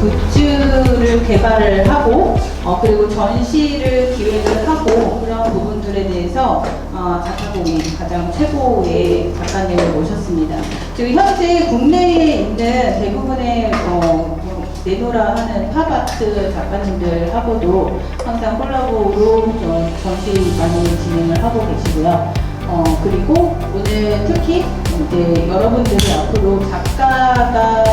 굿즈를 개발을 하고 그리고 전시를 기획을 하고 그런 부분들에 대해서 작가공인 가장 최고의 작가님을 모셨습니다. 지금 현재 국내에 있는 대부분의 내노라 하는 팝아트 작가님들하고도 항상 콜라보로 전시 많이 진행을 하고 계시고요. 그리고 오늘 특히 이제 여러분들이 앞으로 작가가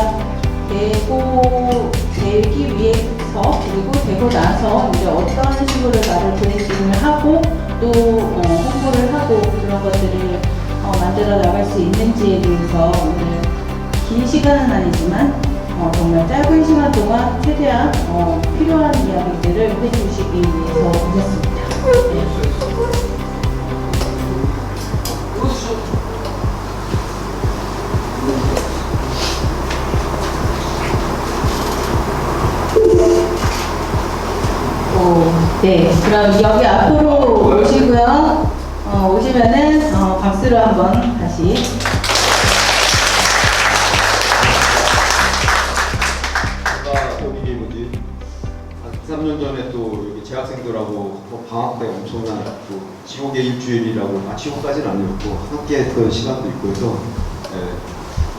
되기 위해서 그리고 되고 나서 이제 어떤 식으로 나를 브랜딩을 하고 또 홍보를 하고 그런 것들을 만들어 나갈 수 있는지에 대해서 오늘 긴 시간은 아니지만 정말 짧은 시간 동안 최대한 필요한 이야기들을 해주시기 위해서 오셨습니다. 네, 그럼 여기 앞으로 오시고요. 오시면은 박수로 한번 다시. 제가 여기 뭐지 한 2, 3년 전에 또 여기 재학생들하고 방학 때 엄청난 또 지옥의 일주일이라고 지옥까지는 아니었고 함께 했던 시간도 있고 해서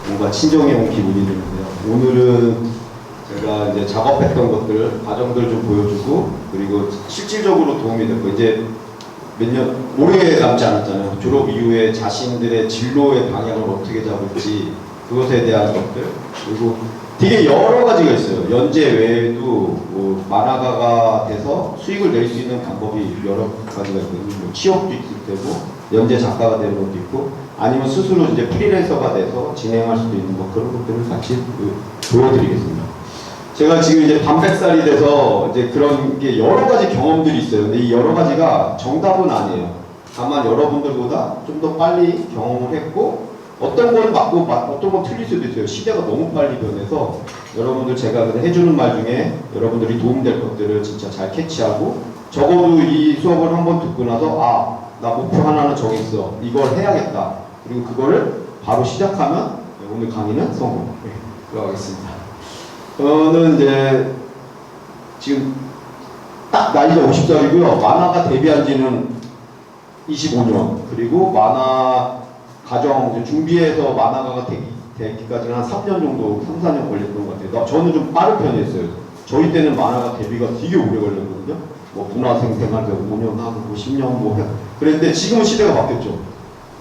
뭔가 친정에 온 기분이 드는데요. 오늘은 제가 이제 작업했던 것들, 과정들 좀 보여주고, 그리고 실질적으로 도움이 됐고, 이제 몇 년, 오래 남지 않았잖아요. 졸업 이후에 자신들의 진로의 방향을 어떻게 잡을지, 그것에 대한 것들, 그리고 되게 여러 가지가 있어요. 연재 외에도 뭐 만화가가 돼서 수익을 낼 수 있는 방법이 여러 가지가 있거든요. 뭐 취업도 있을 테고, 연재 작가가 되는 것도 있고, 아니면 스스로 이제 프리랜서가 돼서 진행할 수도 있는 뭐 그런 것들을 같이 보여드리겠습니다. 제가 지금 이제 반백살이 돼서 이제 그런 게 여러 가지 경험들이 있어요. 근데 이 여러 가지가 정답은 아니에요. 다만 여러분들보다 좀 더 빨리 경험을 했고, 어떤 건 맞고 어떤 건 틀릴 수도 있어요. 시대가 너무 빨리 변해서 여러분들 제가 해주는 말 중에 여러분들이 도움될 것들을 진짜 잘 캐치하고, 적어도 이 수업을 한번 듣고 나서 나 목표 하나는 정했어. 이걸 해야겠다. 그리고 그거를 바로 시작하면 오늘 강의는 성공. 들어가겠습니다. 저는 이제 지금 딱 나이가 50살이고요. 만화가 데뷔한 지는 25년. 그리고 만화 과정 준비해서 만화가가 되기까지는 한 3년 정도, 3, 4년 걸렸던 것 같아요. 저는 좀 빠른 편이었어요. 저희 때는 만화가 데뷔가 되게 오래 걸렸거든요. 뭐 문화생 생활 때 5년 하고 10년 뭐 그랬는데 지금은 시대가 바뀌었죠.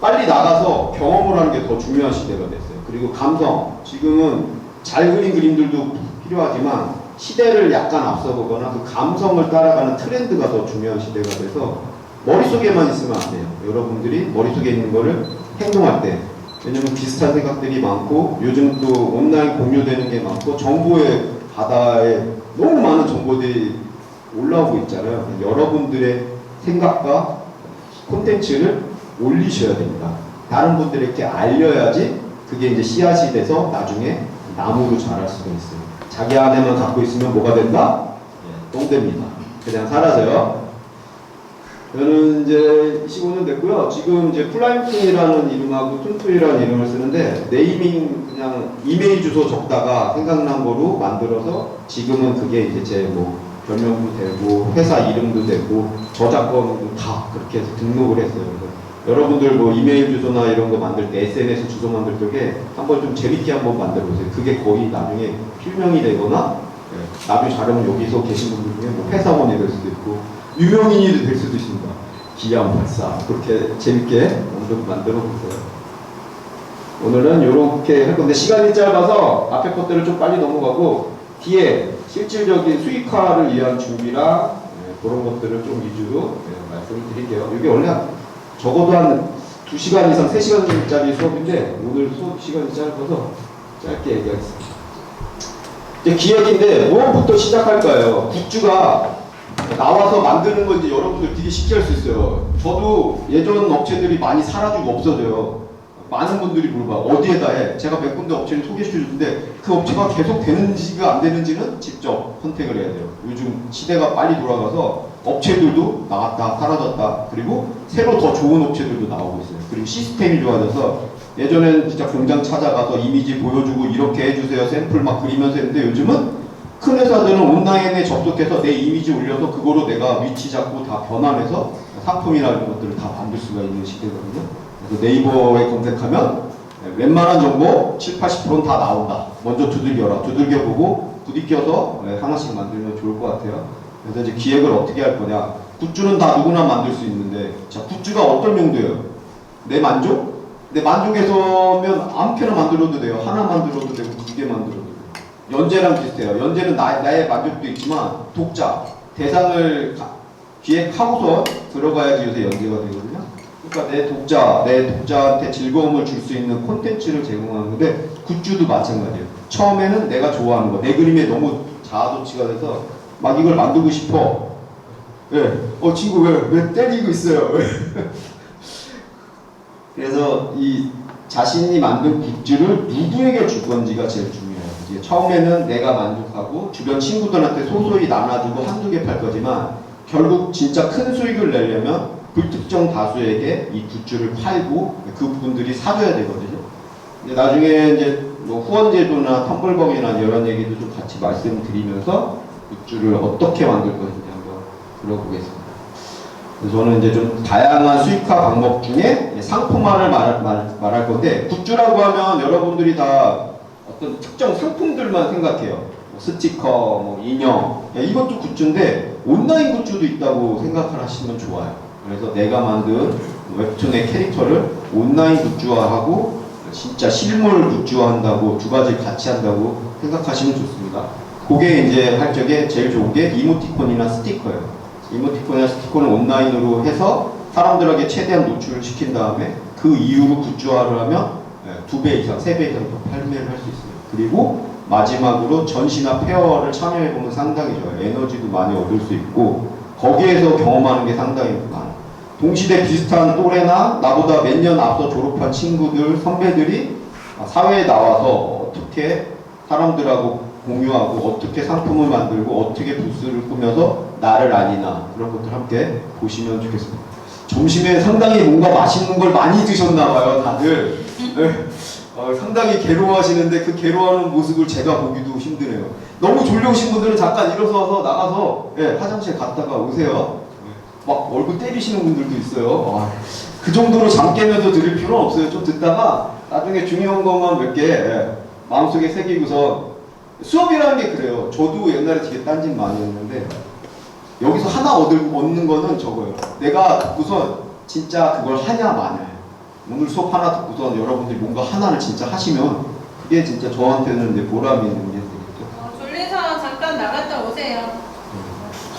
빨리 나가서 경험을 하는 게 더 중요한 시대가 됐어요. 그리고 감성. 지금은 잘 그린 그림들도 필요하지만 시대를 약간 앞서보거나 그 감성을 따라가는 트렌드가 더 중요한 시대가 돼서 머릿속에만 있으면 안 돼요. 여러분들이 머릿속에 있는 거를 행동할 때, 왜냐면 비슷한 생각들이 많고 요즘 또 온라인 공유되는 게 많고 정보의 바다에 너무 많은 정보들이 올라오고 있잖아요. 여러분들의 생각과 콘텐츠를 올리셔야 됩니다. 다른 분들에게 알려야지 그게 이제 씨앗이 돼서 나중에 나무로 자랄 수가 있어요. 자기 안에만 갖고 있으면 뭐가 된다? 똥됩니다. 그냥 사라져요. 저는 이제 25년 됐고요. 지금 이제 플라잉킹이라는 이름하고 툰투이라는 이름을 쓰는데, 네이밍 그냥 이메일 주소 적다가 생각난 거로 만들어서 지금은 그게 이제 제 뭐 별명도 되고 회사 이름도 되고 저작권도 다 그렇게 해서 등록을 했어요. 여러분들 뭐 이메일 주소나 이런 거 만들 때 SNS 주소 만들 적에 한번 좀 재밌게 한번 만들어 보세요. 그게 거의 나중에 필명이 되거나 나중에 잘하면 여기서 계신 분들 중에 뭐 회사원이 될 수도 있고 유명인이 될 수도 있습니다. 기안팔사 그렇게 재밌게 한번 만들어 보세요. 오늘은 이렇게 할 건데 시간이 짧아서 앞에 것들을 좀 빨리 넘어가고 뒤에 실질적인 수익화를 위한 준비랑 그런 것들을 좀 위주로 말씀을 드릴게요. 이게 원래 적어도 한 2시간 이상, 3시간짜리 수업인데 오늘 수업 시간이 짧아서 짧게 얘기하겠습니다. 이제 기획인데 무엇부터 시작할까요? 굿즈가 나와서 만드는 거 이제 여러분들 되게 쉽게 할 수 있어요. 저도 예전 업체들이 많이 사라지고 없어져요. 많은 분들이 물어봐 어디에다 해? 제가 몇 군데 업체를 소개시켜 주는데 그 업체가 계속 되는지가 안 되는지는 직접 선택을 해야 돼요. 요즘 시대가 빨리 돌아가서 업체들도 나갔다 사라졌다 그리고 새로 더 좋은 업체들도 나오고 있어요. 그리고 시스템이 좋아져서 예전에는 진짜 공장 찾아가서 이미지 보여주고 이렇게 해주세요 샘플 막 그리면서 했는데 요즘은 큰 회사들은 온라인에 접속해서 내 이미지 올려서 그거로 내가 위치 잡고 다 변환해서 상품이라는 것들을 다 만들 수가 있는 시대거든요. 그래서 네이버에 검색하면 웬만한 정보 7, 80%는 다 나온다. 먼저 두들겨라. 두들겨보고 부딪혀서 하나씩 만들면 좋을 것 같아요. 그래서 이제 기획을 어떻게 할 거냐. 굿즈는 다 누구나 만들 수 있는데, 자, 굿즈가 어떤 용도예요? 내 만족? 내 만족에서면 아무렇게나 만들어도 돼요. 하나 만들어도 되고, 2개 만들어도 돼요. 연재랑 비슷해요. 연재는 나의 만족도 있지만, 독자, 대상을 기획하고서 들어가야지 요새 연재가 되거든요. 그러니까 내 독자한테 즐거움을 줄 수 있는 콘텐츠를 제공하는 건데, 굿즈도 마찬가지예요. 처음에는 내가 좋아하는 거, 내 그림에 너무 자아도취가 돼서 막 이걸 만들고 싶어. 예, 친구 왜 때리고 있어요? 그래서 이 자신이 만든 굿즈를 누구에게 줄 건지가 제일 중요해요. 이제 처음에는 내가 만족하고 주변 친구들한테 소소히 나눠주고 한두 개 팔 거지만 결국 진짜 큰 수익을 내려면 불특정 다수에게 이 굿즈를 팔고 그분들이 사줘야 되거든요. 이제 나중에 이제 뭐 후원 제도나 텀블벅이나 이런 얘기도 좀 같이 말씀드리면서 굿즈를 어떻게 만들 것인지 한번 들어보겠습니다. 그래서 저는 이제 좀 다양한 수익화 방법 중에 상품화를 말할 건데, 굿즈라고 하면 여러분들이 다 어떤 특정 상품들만 생각해요. 뭐 스티커, 뭐 인형, 이것도 굿즈인데 온라인 굿즈도 있다고 생각을 하시면 좋아요. 그래서 내가 만든 웹툰의 캐릭터를 온라인 굿즈화하고 진짜 실물 굿즈화한다고 두 가지 같이 한다고 생각하시면 좋습니다. 그게 이제 할 적에 제일 좋은 게 이모티콘이나 스티커예요. 이모티콘이나 스티커는 온라인으로 해서 사람들에게 최대한 노출을 시킨 다음에 그 이후로 굿즈화를 하면 2배 이상, 3배 이상 더 판매를 할 수 있어요. 그리고 마지막으로 전시나 페어를 참여해보면 상당히 좋아요. 에너지도 많이 얻을 수 있고 거기에서 경험하는 게 상당히 많아요. 동시대 비슷한 또래나 나보다 몇 년 앞서 졸업한 친구들, 선배들이 사회에 나와서 어떻게 사람들하고 공유하고 어떻게 상품을 만들고 어떻게 부스를 꾸며서 나를 아니나 그런 것들 함께 보시면 좋겠습니다. 점심에 상당히 뭔가 맛있는 걸 많이 드셨나 봐요, 다들. 네. 상당히 괴로워하시는데 그 괴로워하는 모습을 제가 보기도 힘드네요. 너무 졸려오신 분들은 잠깐 일어서서 나가서 화장실 갔다가 오세요. 막 얼굴 때리시는 분들도 있어요. 그 정도로 잠 깨면서 들을 필요는 없어요. 좀 듣다가 나중에 중요한 것만 몇 개 마음속에 새기고서 수업이라는 게 그래요. 저도 옛날에 되게 딴짓 많이 했는데 여기서 하나 얻는 거는 저거예요. 내가 듣고선 진짜 그걸 하냐 마냐. 오늘 수업 하나 듣고선 여러분들이 뭔가 하나를 진짜 하시면 그게 진짜 저한테는 이제 보람이 있는 게 되겠죠. 졸려서 잠깐 나갔다 오세요.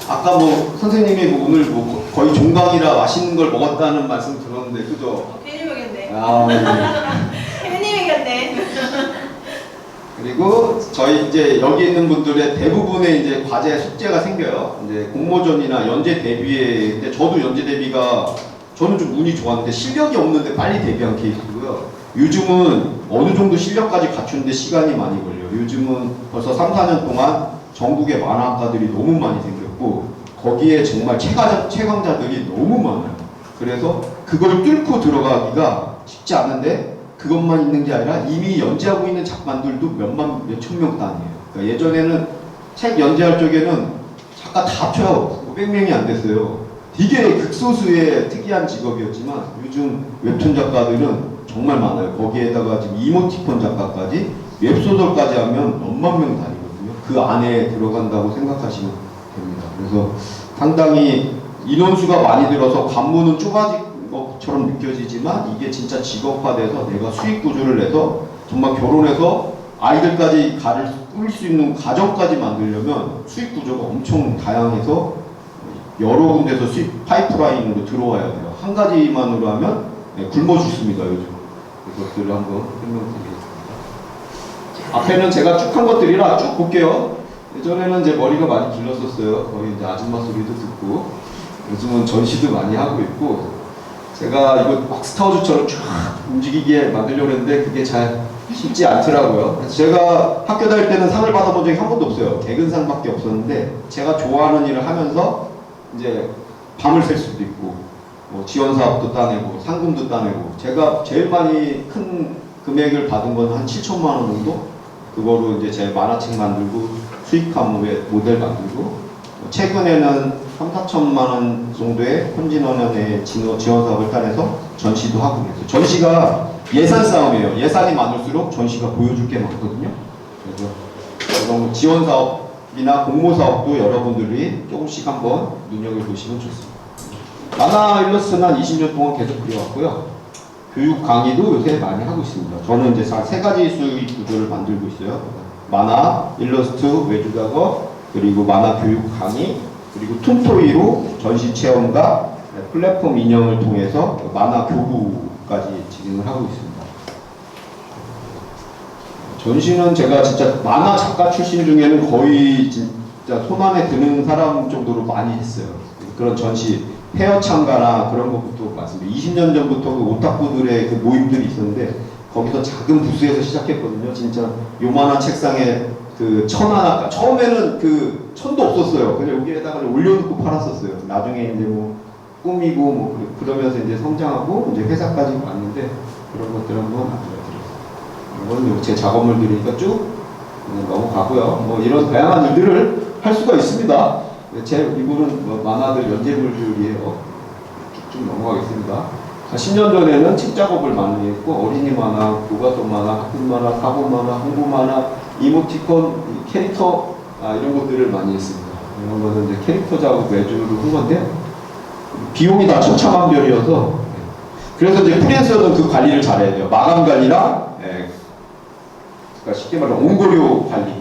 아까 뭐 선생님이 뭐 오늘 뭐 거의 종강이라 맛있는 걸 먹었다는 말씀 들었는데 그죠? 괜히 먹였네. 네. 괜히 먹였네. 그리고 저희 이제 여기 있는 분들의 대부분의 이제 과제 숙제가 생겨요. 이제 공모전이나 연재 데뷔에, 근데 저도 연재 데뷔가 저는 좀 운이 좋았는데 실력이 없는데 빨리 데뷔한 케이스고요. 요즘은 어느 정도 실력까지 갖추는데 시간이 많이 걸려요. 요즘은 벌써 3, 4년 동안 전국의 만화가들이 너무 많이 생겼고 거기에 정말 최강자들이 너무 많아요. 그래서 그걸 뚫고 들어가기가 쉽지 않은데 그것만 있는 게 아니라 이미 연재하고 있는 작가들도 몇천 명 단위예요. 그러니까 예전에는 책 연재할 적에는 작가 다 합쳐요. 500명이 안 됐어요. 되게 극소수의 특이한 직업이었지만 요즘 웹툰 작가들은 정말 많아요. 거기에다가 지금 이모티콘 작가까지 웹소설까지 하면 몇만 명 단위거든요. 그 안에 들어간다고 생각하시면 됩니다. 그래서 상당히 인원수가 많이 들어서 관문은 좁아진 것처럼 느껴지지만 이게 진짜 직업화돼서 내가 수익 구조를 내서 정말 결혼해서 아이들까지 꾸릴 수 있는 가정까지 만들려면 수익 구조가 엄청 다양해서 여러 군데서 수익 파이프라인으로 들어와야 돼요. 한 가지만으로 하면 굶어 죽습니다, 요즘. 그것들을 한번 설명드리겠습니다. 앞에는 제가 쭉 한 것들이라 쭉 볼게요. 예전에는 제 머리가 많이 길렀었어요. 거의 이제 아줌마 소리도 듣고 요즘은 전시도 많이 하고 있고 제가 이거 막 스타워즈처럼 쫙 움직이게 만들려고 했는데 그게 잘 쉽지 않더라고요. 그래서 제가 학교 다닐 때는 상을 받아본 적이 한 번도 없어요. 개근상밖에 없었는데 제가 좋아하는 일을 하면서 이제 밤을 샐 수도 있고 뭐 지원 사업도 따내고 상금도 따내고 제가 제일 많이 큰 금액을 받은 건 한 7천만 원 정도? 그거로 이제 제 만화책 만들고 수익한 모델 만들고, 최근에는 3, 4천만 원 정도의 현진원연의 지원 사업을 따내서 전시도 하고 있어요. 전시가 예산 싸움이에요. 예산이 많을수록 전시가 보여줄 게 많거든요. 그래서 그런 지원 사업이나 공모 사업도 여러분들이 조금씩 한번 눈여겨보시면 좋습니다. 만화 일러스트는 한 20년 동안 계속 그려왔고요. 교육 강의도 요새 많이 하고 있습니다. 저는 이제 세 가지 수익 구조를 만들고 있어요. 만화, 일러스트, 외주 작업, 그리고 만화 교육 강의, 그리고 툰토이로 전시 체험과 플랫폼 인형을 통해서 만화 교부까지 진행을 하고 있습니다. 전시는 제가 진짜 만화 작가 출신 중에는 거의 진짜 손안에 드는 사람 정도로 많이 했어요. 그런 전시 페어 참가나 그런 것부터 맞습니다. 20년 전부터 그 오타쿠들의 그 모임들이 있었는데 거기서 작은 부스에서 시작했거든요. 진짜 요만한 책상에 그 천 하나, 처음에는 그 천도 없었어요. 그냥 여기에다가 올려놓고 팔았었어요. 나중에 이제 뭐 꾸미고 뭐 그러면서 이제 성장하고 이제 회사까지 왔는데 그런 것들 한번 알려드렸어요. 이건 제 작업물들이니까 쭉 넘어가고요. 뭐 이런 다양한 일들을 할 수가 있습니다. 제 이분은 뭐 만화들 연재물들이에요. 쭉쭉 넘어가겠습니다. 10년 전에는 책 작업을 많이 했고 어린이 만화, 교과서 만화, 학군 만화, 사고 만화, 홍보 만화, 이모티콘, 캐릭터 이런 것들을 많이 했습니다. 이런 거는 이제 캐릭터 작업 외주로 한 건데 비용이 다 천차만별이어서 그래서 이제 프리랜서는 그 관리를 잘해야 돼요. 마감 관리랑 그러니까 쉽게 말하면 온고료 관리.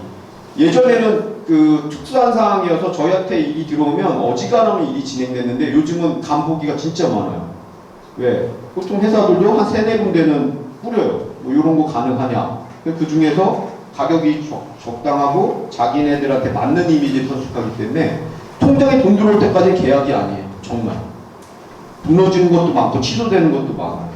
예전에는 그 특수한 상황이어서 저희한테 일이 들어오면 어지간하면 일이 진행됐는데 요즘은 간보기가 진짜 많아요. 왜? 보통 회사들도 한 3-4군데는 뿌려요. 뭐 이런 거 가능하냐. 그 중에서 가격이 적당하고 자기네들한테 맞는 이미지를 선택하기 때문에 통장에 돈 들어올 때까지 계약이 아니에요. 정말. 무너지는 것도 많고 취소되는 것도 많아요.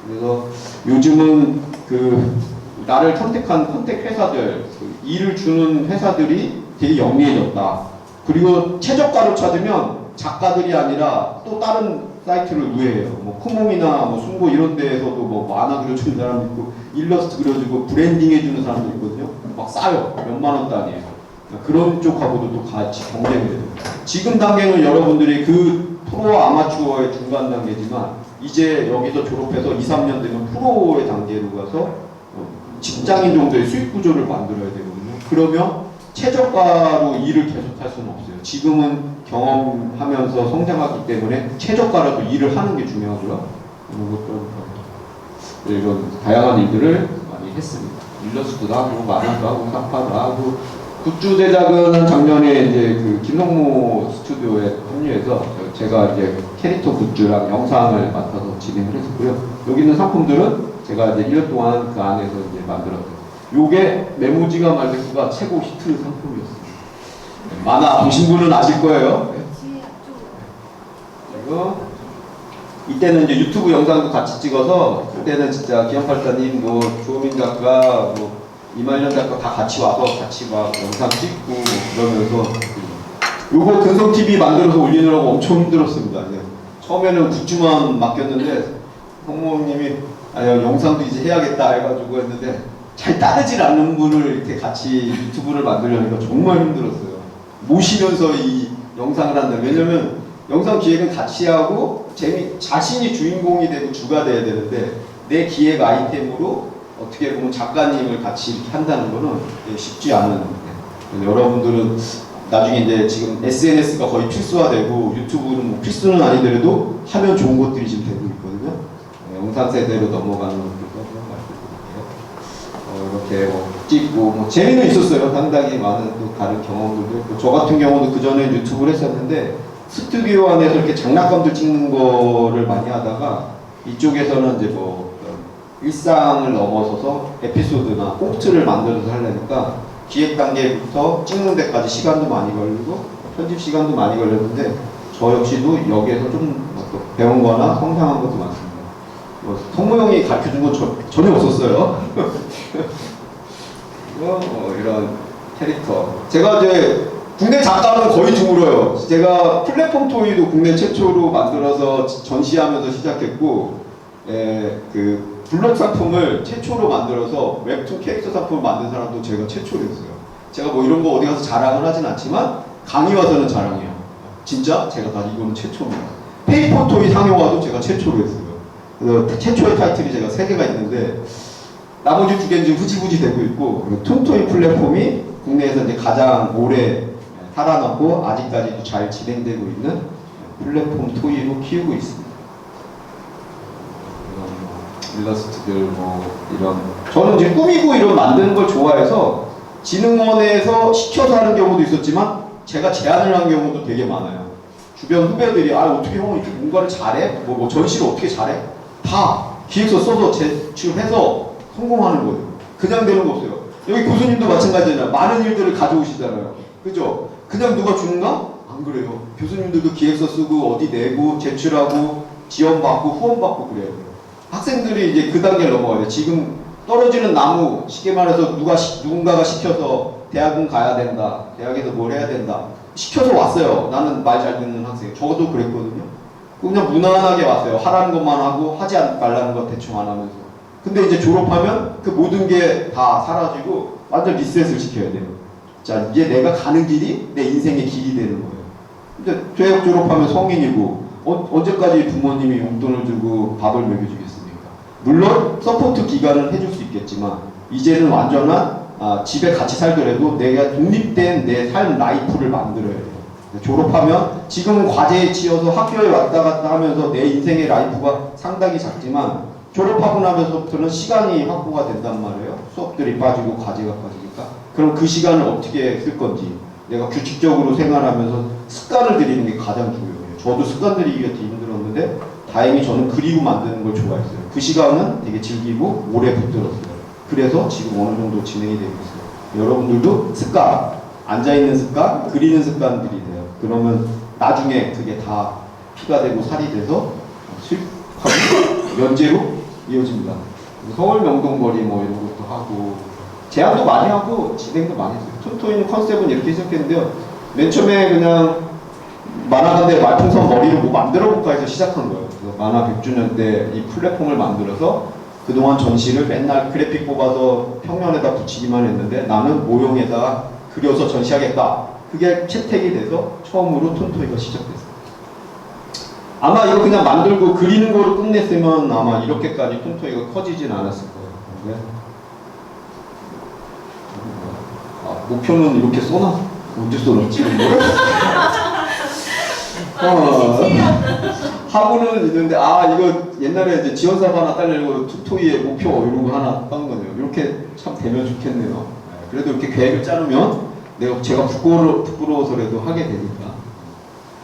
그래서 요즘은 그 나를 선택한 컨택 회사들, 그 일을 주는 회사들이 되게 영리해졌다. 그리고 최저가를 찾으면 작가들이 아니라 또 다른 사이트를 우회해요. 뭐 쿠몽이나 뭐 순고 이런 데에서도 뭐 만화 그려주는 사람도 있고 일러스트 그려주고 브랜딩 해주는 사람도 있거든요. 막 싸요. 몇만 원 단위에서. 그런 쪽하고도 또 같이 경쟁이 돼요. 지금 단계는 여러분들이 그 프로와 아마추어의 중간 단계지만 이제 여기서 졸업해서 2, 3년 되면 프로의 단계로 가서 직장인 정도의 수익 구조를 만들어야 되거든요. 그러면 최저가로 일을 계속할 수는 없어요. 지금은 경험하면서 성장하기 때문에 최저가라도 일을 하는 게 중요하고요. 이런 다양한 일들을 많이 했습니다. 일러스트도 하고 만화도 하고 사파도 하고 굿즈 제작은 작년에 이제 그 김성모 스튜디오에 합류해서 제가 이제 캐릭터 굿즈랑 영상을 맡아서 진행을 했었고요. 여기 있는 상품들은 제가 이제 1년 동안 그 안에서 이제 만들었어요. 요게 메모지가 말대꾸가 최고 히트 상품이었습니다. 만화 보신 분은 아실 거예요. 그리고 이때는 이제 유튜브 영상도 같이 찍어서 그때는 진짜 기영팔사님, 뭐 조민 작가, 뭐 이말년 작가 다 같이 와서 같이 막 영상 찍고 그러면서 요거 근성 TV 만들어서 올리느라고 엄청 힘들었습니다. 처음에는 굿즈만 맡겼는데 성모님이 영상도 이제 해야겠다 해가지고 했는데 잘 따르질 않는 분을 이렇게 같이 유튜브를 만들려니까 정말 힘들었어요. 모시면서 이 영상을 한다. 왜냐면 영상 기획은 같이 하고 자신이 주인공이 되고 주가 돼야 되는데 내 기획 아이템으로 어떻게 보면 작가님을 같이 이렇게 한다는 거는 쉽지 않은. 여러분들은 나중에 이제 지금 SNS가 거의 필수화되고 유튜브는 뭐 필수는 아니더라도 하면 좋은 것들이 지금 되고 있거든요. 영상 세대로 넘어가는 것들도 이렇게 뭐 찍고 뭐 재미는 있었어요. 상당히 많은 또 다른 경험들도 있고 저 같은 경우도 그 전에 유튜브를 했었는데 스튜디오 안에서 이렇게 장난감들 찍는 거를 많이 하다가 이쪽에서는 이제 뭐 일상을 넘어서서 에피소드나 꽁트를 만들어서 하려니까 기획 단계부터 찍는 데까지 시간도 많이 걸리고 편집 시간도 많이 걸렸는데 저 역시도 여기에서 좀 배운 거나 성장한 것도 많습니다. 뭐 성모 형이 가르쳐준 건 전혀 없었어요. 이런 캐릭터. 제가 이제 국내 작가는 거의 드물어요. 제가 플랫폼 토이도 국내 최초로 만들어서 전시하면서 시작했고, 그 블록 상품을 최초로 만들어서 웹툰 캐릭터 상품을 만든 사람도 제가 최초였어요. 제가 뭐 이런 거 어디 가서 자랑을 하진 않지만 강의 와서는 자랑해요. 진짜 제가 다 이거는 최초입니다. 페이퍼 토이 상용화도 제가 최초로 했어요. 그래서 최초의 타이틀이 제가 3개가 있는데 나머지 2개는 지금 흐지부지 되고 있고, 그리고 톤토이 플랫폼이 국내에서 이제 가장 오래 살아남고 아직까지도 잘 진행되고 있는 플랫폼 토이로 키우고 있습니다. 이런 일러스트들 뭐 이런, 저는 이제 꾸미고 이런 만드는 걸 좋아해서 진흥원에서 시켜서 하는 경우도 있었지만 제가 제안을 한 경우도 되게 많아요. 주변 후배들이 어떻게 형 이렇게 뭔가를 잘해? 뭐 전시를 어떻게 잘해? 다 기획서 써서 제출해서 성공하는 거예요. 그냥 되는 거 없어요. 여기 교수님도 마찬가지잖아요. 많은 일들을 가져오시잖아요. 그죠? 그냥 누가 주는가? 안 그래요. 교수님들도 기획서 쓰고 어디 내고 제출하고 지원받고 후원받고 그래요. 학생들이 이제 그 단계를 넘어가야 돼요. 지금 떨어지는 나무, 쉽게 말해서 누군가가 시켜서 대학은 가야 된다. 대학에서 뭘 해야 된다. 시켜서 왔어요. 나는 말 잘 듣는 학생. 저도 그랬거든요. 그냥 무난하게 왔어요. 하라는 것만 하고 하지 말라는 것 대충 안 하면서. 근데 이제 졸업하면 그 모든 게 다 사라지고 완전 리셋을 시켜야 돼요. 자, 이제 내가 가는 길이 내 인생의 길이 되는 거예요. 근데 대학 졸업하면 성인이고 언제까지 부모님이 용돈을 주고 밥을 먹여주겠습니까? 물론 서포트 기간은 해줄 수 있겠지만 이제는 완전한 집에 같이 살더라도 내가 독립된 내 삶 라이프를 만들어야 돼요. 졸업하면 지금은 과제에 치여서 학교에 왔다 갔다 하면서 내 인생의 라이프가 상당히 작지만 졸업하고 나면서부터는 시간이 확보가 된단 말이에요. 수업들이 빠지고 과제가 빠지니까. 그럼 그 시간을 어떻게 쓸 건지 내가 규칙적으로 생활하면서 습관을 들이는 게 가장 중요해요. 저도 습관 들이기가 되게 힘들었는데 다행히 저는 그리고 만드는 걸 좋아했어요. 그 시간은 되게 즐기고 오래 붙들었어요. 그래서 지금 어느 정도 진행이 되고 있어요. 여러분들도 습관, 앉아있는 습관, 그리는 습관들이 돼요. 그러면 나중에 그게 다 피가 되고 살이 돼서 수익하고 면제로 이어집니다. 서울 명동거리 뭐 이런 것도 하고 제안도 많이 하고 진행도 많이 했어요. 톤토이는 컨셉은 이렇게 시작했는데요. 맨 처음에 그냥 만화가인데 말풍선 머리를 뭐 만들어볼까 해서 시작한 거예요. 그래서 만화 100주년 때 이 플랫폼을 만들어서 그동안 전시를 맨날 그래픽 뽑아서 평면에다 붙이기만 했는데 나는 모형에다 그려서 전시하겠다. 그게 채택이 돼서 처음으로 톤토이가 시작됐어요. 아마 이거 그냥 만들고 그리는 거로 끝냈으면 아마 이렇게까지 톤토이가 커지진 않았을 거예요. 네. 목표는 이렇게 써놔? 언제 써놨지? 하고는 있는데 이거 옛날에 이제 지원사업 하나 딸려고 톤토이의 목표 이런 거 하나 딴 거네요. 이렇게 참 되면 좋겠네요. 그래도 이렇게 계획을 짜놓으면 제가 부끄러워서라도 하게 되니까.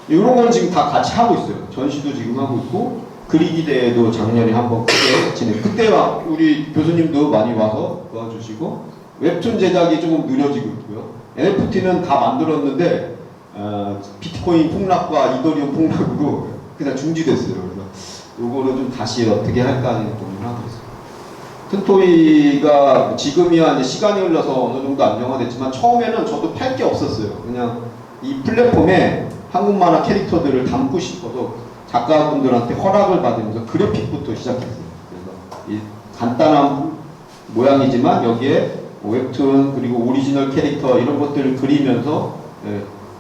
이런 거는 지금 다 같이 하고 있어요. 전시도 지금 하고 있고 그리기 대회도 작년에 한번 크게 진행. 그때 우리 교수님도 많이 와서 도와주시고 웹툰 제작이 조금 느려지고 있고요. NFT는 다 만들었는데 비트코인 폭락과 이더리움 폭락으로 그냥 중지됐어요. 그래서 요거를 좀 다시 어떻게 할까 하는 고민을 하고 있어요. 톤토이가 지금이야 이제 시간이 흘러서 어느 정도 안정화됐지만 처음에는 저도 팔 게 없었어요. 그냥 이 플랫폼에 한국 만화 캐릭터들을 담고 싶어서 작가분들한테 허락을 받으면서 그래픽부터 시작했어요. 그래서 이 간단한 모양이지만 여기에 웹툰 그리고 오리지널 캐릭터 이런 것들을 그리면서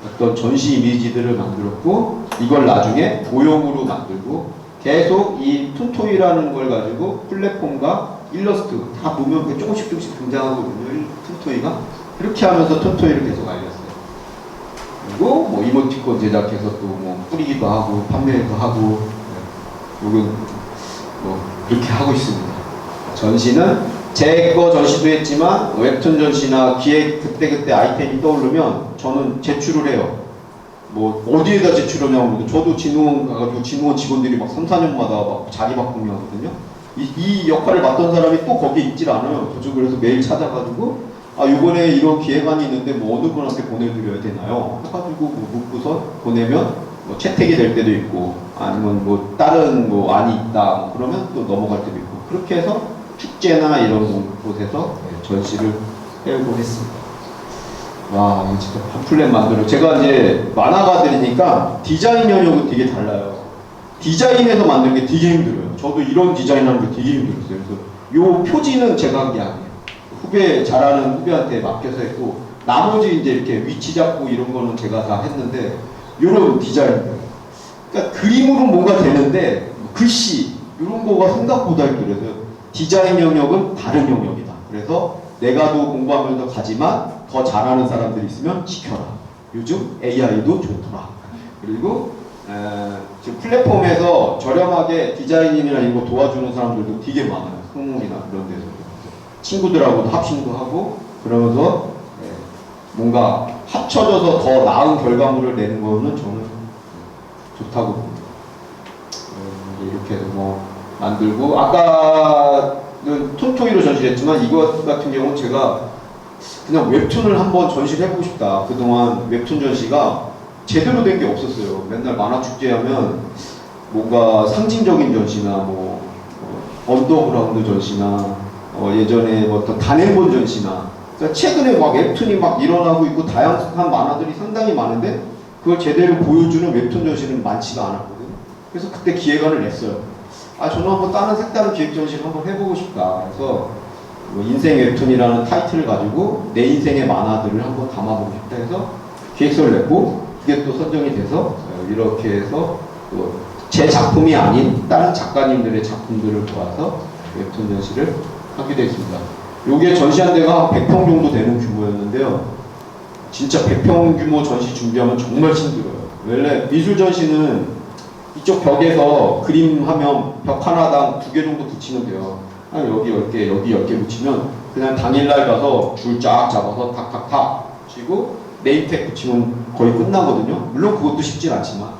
어떤 전시 이미지들을 만들었고 이걸 나중에 모형으로 만들고 계속 이 톤토이라는 걸 가지고 플랫폼과 일러스트 다 보면 조금씩 등장하거든요. 톤토이가 이렇게 하면서 톤토이를 계속 알렸어요. 그리고 뭐 이모티콘 제작해서 또 뭐 뿌리기도 하고 판매도 하고 요건 뭐 그렇게 하고 있습니다. 전시는 제 거 전시도 했지만 웹툰 전시나 기획 그때 아이템이 떠오르면 저는 제출을 해요. 뭐 어디에다 제출하냐고. 저도 진흥원 가가지고 진흥원 직원들이 막 3, 4년마다 막 자리 바꾸며 하거든요. 이 역할을 맡던 사람이 또 거기에 있질 않아요. 저 그래서 매일 찾아가지고 이번에 이런 기획안이 있는데 뭐 어느 분한테 보내드려야 되나요? 해가지고 뭐 묻고서 보내면 뭐 채택이 될 때도 있고 아니면 뭐 다른 뭐 안이 있다 뭐 그러면 또 넘어갈 때도 있고 그렇게 해서 축제나 이런 곳에서 전시를 해오고 했습니다. 와, 이거 진짜 팜플렛 만들어. 제가 이제 만화가들이니까 디자인 영역은 되게 달라요. 디자인에서 만드는 게 되게 힘들어요. 저도 이런 디자인 하는 게 되게 힘들었어요. 그래서 요 표지는 제가 한 게 아니에요. 잘하는 후배한테 맡겨서 했고, 나머지 이제 이렇게 위치 잡고 이런 거는 제가 다 했는데 이런 디자인들. 그러니까 그림으로 뭔가 되는데 글씨 이런 거가 생각보다 힘들어서 디자인 영역은 다른 영역이다. 그래서 내가 더 공부하면서 가지만 더 잘하는 사람들이 있으면 시켜라. 요즘 AI도 좋더라. 그리고 지금 플랫폼에서 저렴하게 디자인이나 이런 거 도와주는 사람들도 되게 많아요. 성공이나 그런 데서 친구들하고도 합심도 하고 그러면서 뭔가 합쳐져서 더 나은 결과물을 내는 거는 저는 좋다고 봅니다. 이렇게 해서 뭐 만들고 아까는 톤토이로 전시했지만 이것 같은 경우는 제가 그냥 웹툰을 한번 전시를 해보고 싶다. 그동안 웹툰 전시가 제대로 된 게 없었어요. 맨날 만화축제하면 뭔가 상징적인 전시나 뭐 언더그라운드 전시나 예전에 뭐 어떤 단행본 전시나 그러니까 최근에 막 웹툰이 막 일어나고 있고 다양한 만화들이 상당히 많은데 그걸 제대로 보여주는 웹툰 전시는 많지가 않았거든요. 그래서 그때 기획안을 냈어요. 저는 한번 다른 색다른 기획 전시를 한번 해보고 싶다. 그래서 뭐 인생 웹툰이라는 타이틀을 가지고 내 인생의 만화들을 한번 담아보고 싶다 해서 기획서를 냈고 그게 또 선정이 돼서 이렇게 해서 또 제 작품이 아닌 다른 작가님들의 작품들을 모아서 웹툰 전시를 하게 되었습니다. 요게 전시한 데가 100평 정도 되는 규모였는데요. 진짜 100평 규모 전시 준비하면 정말 힘들어요. 원래 미술 전시는 이쪽 벽에서 그림하면 벽 하나당 2개 정도 붙이면 돼요. 여기 10개, 여기 10개 붙이면 그냥 당일날 가서 줄 쫙 잡아서 탁탁탁 치고 네임택 붙이면 거의 끝나거든요. 물론 그것도 쉽진 않지만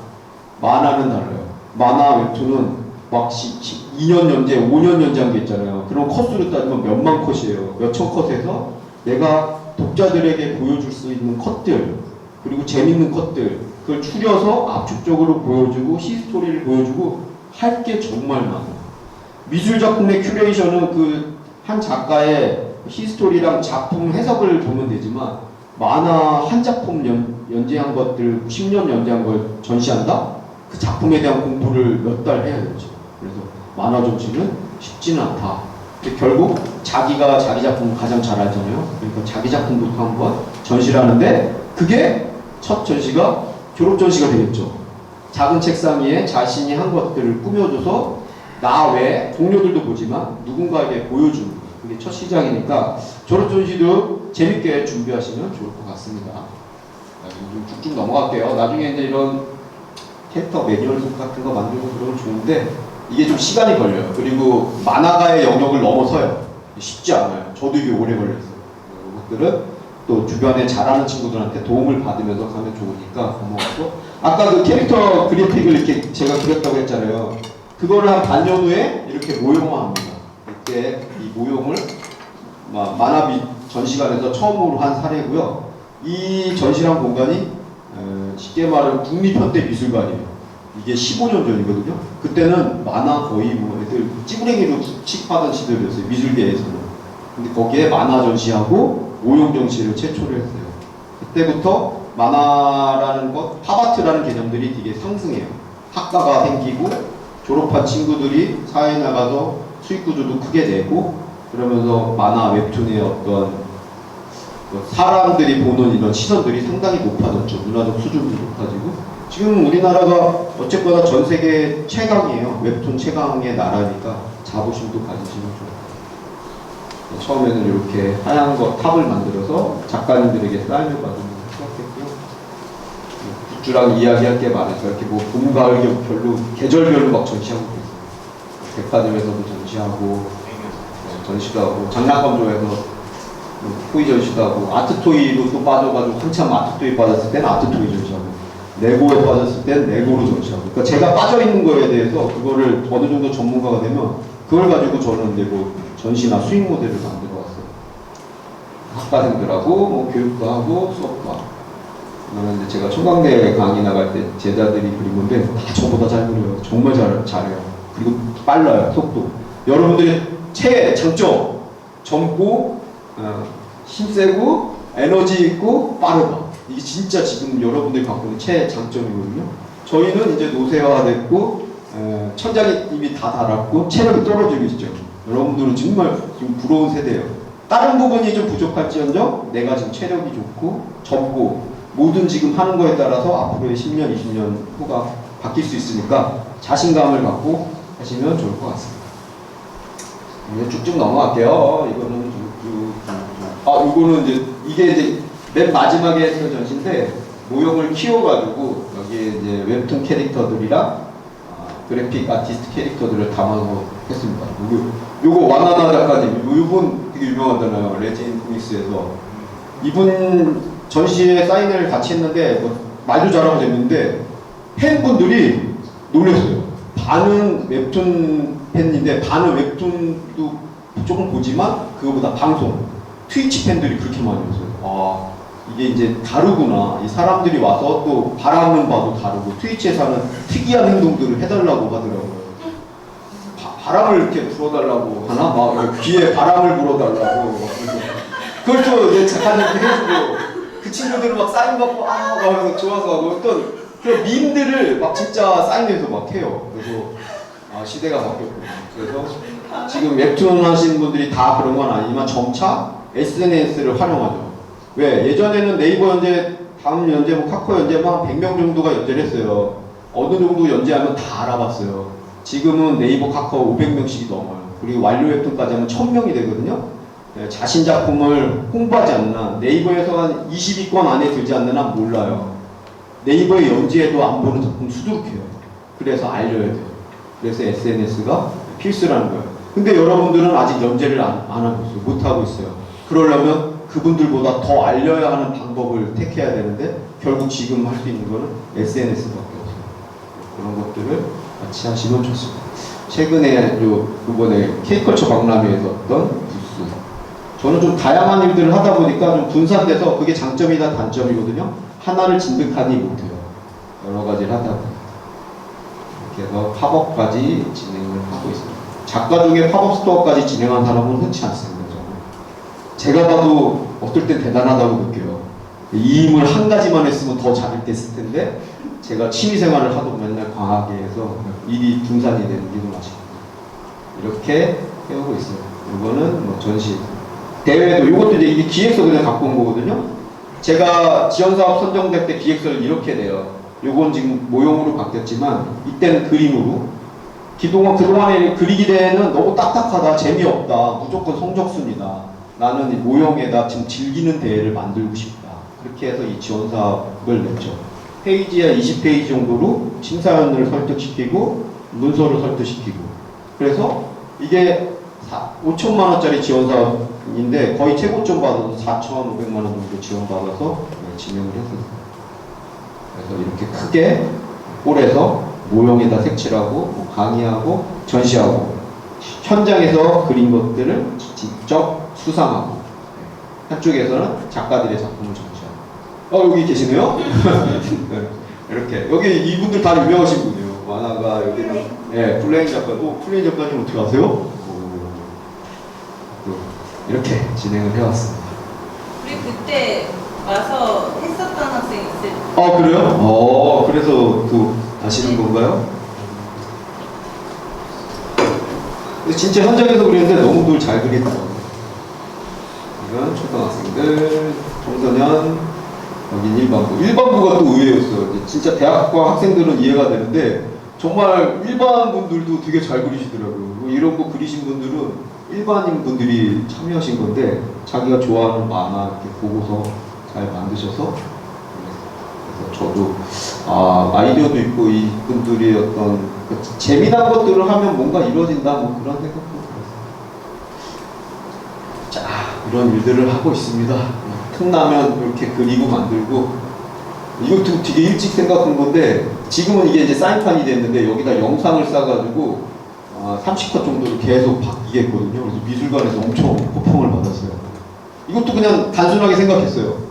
만화는 달라요. 만화 웹툰은 막 2년 연재, 5년 연재한 게 있잖아요. 그런 컷수로 따지면 몇만 컷이에요. 몇천 컷에서 내가 독자들에게 보여줄 수 있는 컷들 그리고 재밌는 컷들 그걸 추려서 압축적으로 보여주고 히스토리를 보여주고 할 게 정말 많아요. 미술 작품의 큐레이션은 그 한 작가의 히스토리랑 작품 해석을 보면 되지만 만화 한 작품 연재한 것들 10년 연재한 걸 전시한다? 그 작품에 대한 공부를 몇 달 해야 되죠. 그래서 만화 전시는 쉽지는 않다. 근데 결국 자기가 자기 작품을 가장 잘 알잖아요. 그러니까 자기 작품부터 한번 전시를 하는데 그게 첫 전시가 졸업 전시가 되겠죠. 작은 책상 위에 자신이 한 것들을 꾸며줘서 나 외에 동료들도 보지만 누군가에게 보여주는 거예요. 그게 첫 시작이니까 졸업 전시도 재밌게 준비하시면 좋을 것 같습니다. 좀 쭉쭉 넘어갈게요. 나중에 이제 이런 캐릭터 매뉴얼북 같은 거 만들고 그러면 좋은데 이게 좀 시간이 걸려요. 그리고 만화가의 영역을 넘어서요. 쉽지 않아요. 저도 이게 오래 걸렸어요. 이것들은 또 주변에 잘하는 친구들한테 도움을 받으면서 가면 좋으니까 넘어가서 아까 그 캐릭터 그래픽을 이렇게 제가 그렸다고 했잖아요. 그거를 한 반년 후에 이렇게 모형화합니다. 이때 이 모형을 만화비 전시관에서 처음으로 한 사례고요. 이 전시란 공간이 쉽게 말하면 국립현대미술관이에요. 이게 15년 전이거든요. 그때는 만화 거의 뭐 애들 찌부랭이로 칙하던 시절이었어요. 미술계에서는. 근데 거기에 만화 전시하고 모형 전시를 최초로 했어요. 그때부터 만화라는 것, 팝아트라는 개념들이 되게 상승해요. 학과가 생기고 졸업한 친구들이 사회에 나가서 수익 구조도 크게 내고 그러면서 만화 웹툰의 어떤 사람들이 보는 이런 시선들이 상당히 높아졌죠. 문화적 수준도 높아지고 지금 우리나라가 어쨌거나 전 세계 최강이에요. 웹툰 최강의 나라니까 자부심도 가지시면 좋아요. 처음에는 이렇게 하얀 거 탑을 만들어서 작가님들에게 사인을 받으면서 시작했고요. 굿즈랑 이야기할 게 많아서 이렇게 뭐 봄, 가을 별로 계절별로 막 전시하고 있어요. 백화점에서도 전시하고 전시도 하고 장난감조에서 토이 전시도 하고 아트토이로 또 빠져가지고 한참 아트토이 빠졌을 때는 아트토이 전시하고 레고에 빠졌을 때는 레고로 전시하고 그러니까 제가 빠져있는 거에 대해서 그거를 어느 정도 전문가가 되면 그걸 가지고 저는 이제 뭐 전시나 수익 모델을 만들어 왔어요. 학과생들하고 뭐 교육도 하고 수업도 하고 그러면 이제 제가 초강대 강의 나갈 때 제자들이 그린 건데 다 저보다 잘 그려요. 정말 잘해요. 그리고 빨라요. 속도. 여러분들의 최애 장점 젊고 힘세고 에너지 있고 빠르다. 이게 진짜 지금 여러분들이 갖고 있는 최장점이거든요. 저희는 이제 노쇠화됐고 천장이 이미 다 닳았고 체력이 떨어지고 있죠. 여러분들은 정말 지금 부러운 세대예요. 다른 부분이 좀 부족할지언정 내가 지금 체력이 좋고 젊고 모든 지금 하는 거에 따라서 앞으로의 10년, 20년 후가 바뀔 수 있으니까 자신감을 갖고 하시면 좋을 것 같습니다. 이제 쭉쭉 넘어갈게요. 이거는 이거는 이게 이제 맨 마지막에 했던 전시인데 모형을 키워가지고 여기에 이제 웹툰 캐릭터들이랑 그래픽 아티스트 캐릭터들을 담아서 했습니다. 요거 와나나 작가님, 이분 되게 유명하잖아요. 레진 코믹스에서. 이분 전시에 사인을 같이 했는데 말도 잘하고 재밌는데 팬분들이 놀랐어요. 반은 웹툰 팬인데 반은 웹툰도 조금 보지만 그거보다 방송, 트위치 팬들이 그렇게 많이 오세요. 아, 이게 이제 다르구나. 이 사람들이 와서 또 바람은 봐도 다르고 트위치에서 하는 특이한 행동들을 해달라고 하더라고요. 바람을 이렇게 불어달라고 하나? 막 귀에 바람을 불어달라고. 그걸 또 이제 작가님께 해주고 그 친구들은 막 사인 받고 막 하면서 좋아서 하고 어떤 그런 밈들을 막 진짜 사인해서 막 해요. 그래서 시대가 바뀌었구나. 그래서 지금 웹툰 하시는 분들이 다 그런 건 아니지만 점차 SNS를 활용하죠. 왜? 예전에는 네이버 연재, 다음 연재, 카카오 연재만 100명 정도가 연재를 했어요. 어느 정도 연재하면 다 알아봤어요. 지금은 네이버, 카카오 500명씩이 넘어요. 그리고 완료 웹툰까지 하면 1000명이 되거든요. 자신 작품을 홍보하지 않는 한, 네이버에서 한 20위권 안에 들지 않는 한 몰라요. 네이버에 연재해도 안 보는 작품 수두룩해요. 그래서 알려야 돼요. 그래서 SNS가 필수라는 거예요. 근데 여러분들은 아직 연재를 안 하고 있어요. 못 하고 있어요. 그러려면 그분들보다 더 알려야 하는 방법을 택해야 되는데 결국 지금 할 수 있는 거는 SNS밖에 없어요. 그런 것들을 같이 하시면 좋습니다. 최근에 이번에 K컬처 박람회에서 어떤 부스, 저는 좀 다양한 일들을 하다 보니까 좀 분산돼서 그게 장점이다 단점이거든요. 하나를 진득하니 못해요. 여러 가지를 하다 보니까. 이렇게 해서 팝업까지 진행을 하고 있습니다. 작가 중에 팝업 스토어까지 진행한 사람은 흔치 않습니다. 제가 봐도 어떨 땐 대단하다고 느껴요. 이 힘을 한 가지만 했으면 더 잘할 때 했을 텐데 제가 취미생활을 하도 맨날 과하게 해서 일이 분산이 되는 게 좀 아쉽습니다. 이렇게 해오고 있어요. 이거는 뭐 전시 대회도 이것도 이제 이게 기획서 그냥 갖고 온 거거든요. 제가 지원사업 선정될 때 기획서를 이렇게 내요. 요건 지금 모형으로 바뀌었지만 이때는 그림으로. 그동안에 그리기 대회는 너무 딱딱하다, 재미없다, 무조건 성적순이다. 나는 이 모형에다 지금 즐기는 대회를 만들고 싶다. 그렇게 해서 이 지원사업을 냈죠. 페이지에 20페이지 정도로 심사위원을 설득시키고 문서를 설득시키고. 그래서 이게 5천만 원짜리 지원사업인데 거의 최고점 받아서 4,500만 원 정도 지원받아서 진행을 했었어요. 그래서 이렇게 크게 홀에서 모형에다 색칠하고 강의하고 전시하고 현장에서 그린 것들을 직접 수상하고 한쪽에서는 작가들의 작품을 전시하고 여기 계시네요? 네, 이렇게 여기 이분들 다 유명하신 분이에요. 만화가 여기는 플레인 작가고 플레인 작가님 어떻게 아세요? 이렇게 진행을 해왔습니다. 우리 그때 와서 했었던 학생 있을 그래요? 그래서 또 아시는 건가요? 진짜 현장에서 그리는데 너무들 잘 그리더라고요. 이건 초등학생들, 청소년, 여긴 일반부. 일반부가 또 의외였어요. 진짜 대학과 학생들은 이해가 되는데 정말 일반 분들도 되게 잘 그리시더라고요. 이런 거 그리신 분들은 일반인 분들이 참여하신 건데 자기가 좋아하는 만화 이렇게 보고서 잘 만드셔서 그래서 저도 아이디어도 있고 이분들이 어떤 재미난 것들을 하면 뭔가 이루어진다 뭐 그런 생각도 들었어요. 자, 이런 일들을 하고 있습니다. 틈나면 이렇게 그리고 만들고 이것도 되게 일찍 생각한 건데 지금은 이게 이제 사인판이 됐는데 여기다 영상을 싸가지고 30컷 정도로 계속 바뀌겠거든요. 그래서 미술관에서 엄청 호평을 받았어요. 이것도 그냥 단순하게 생각했어요.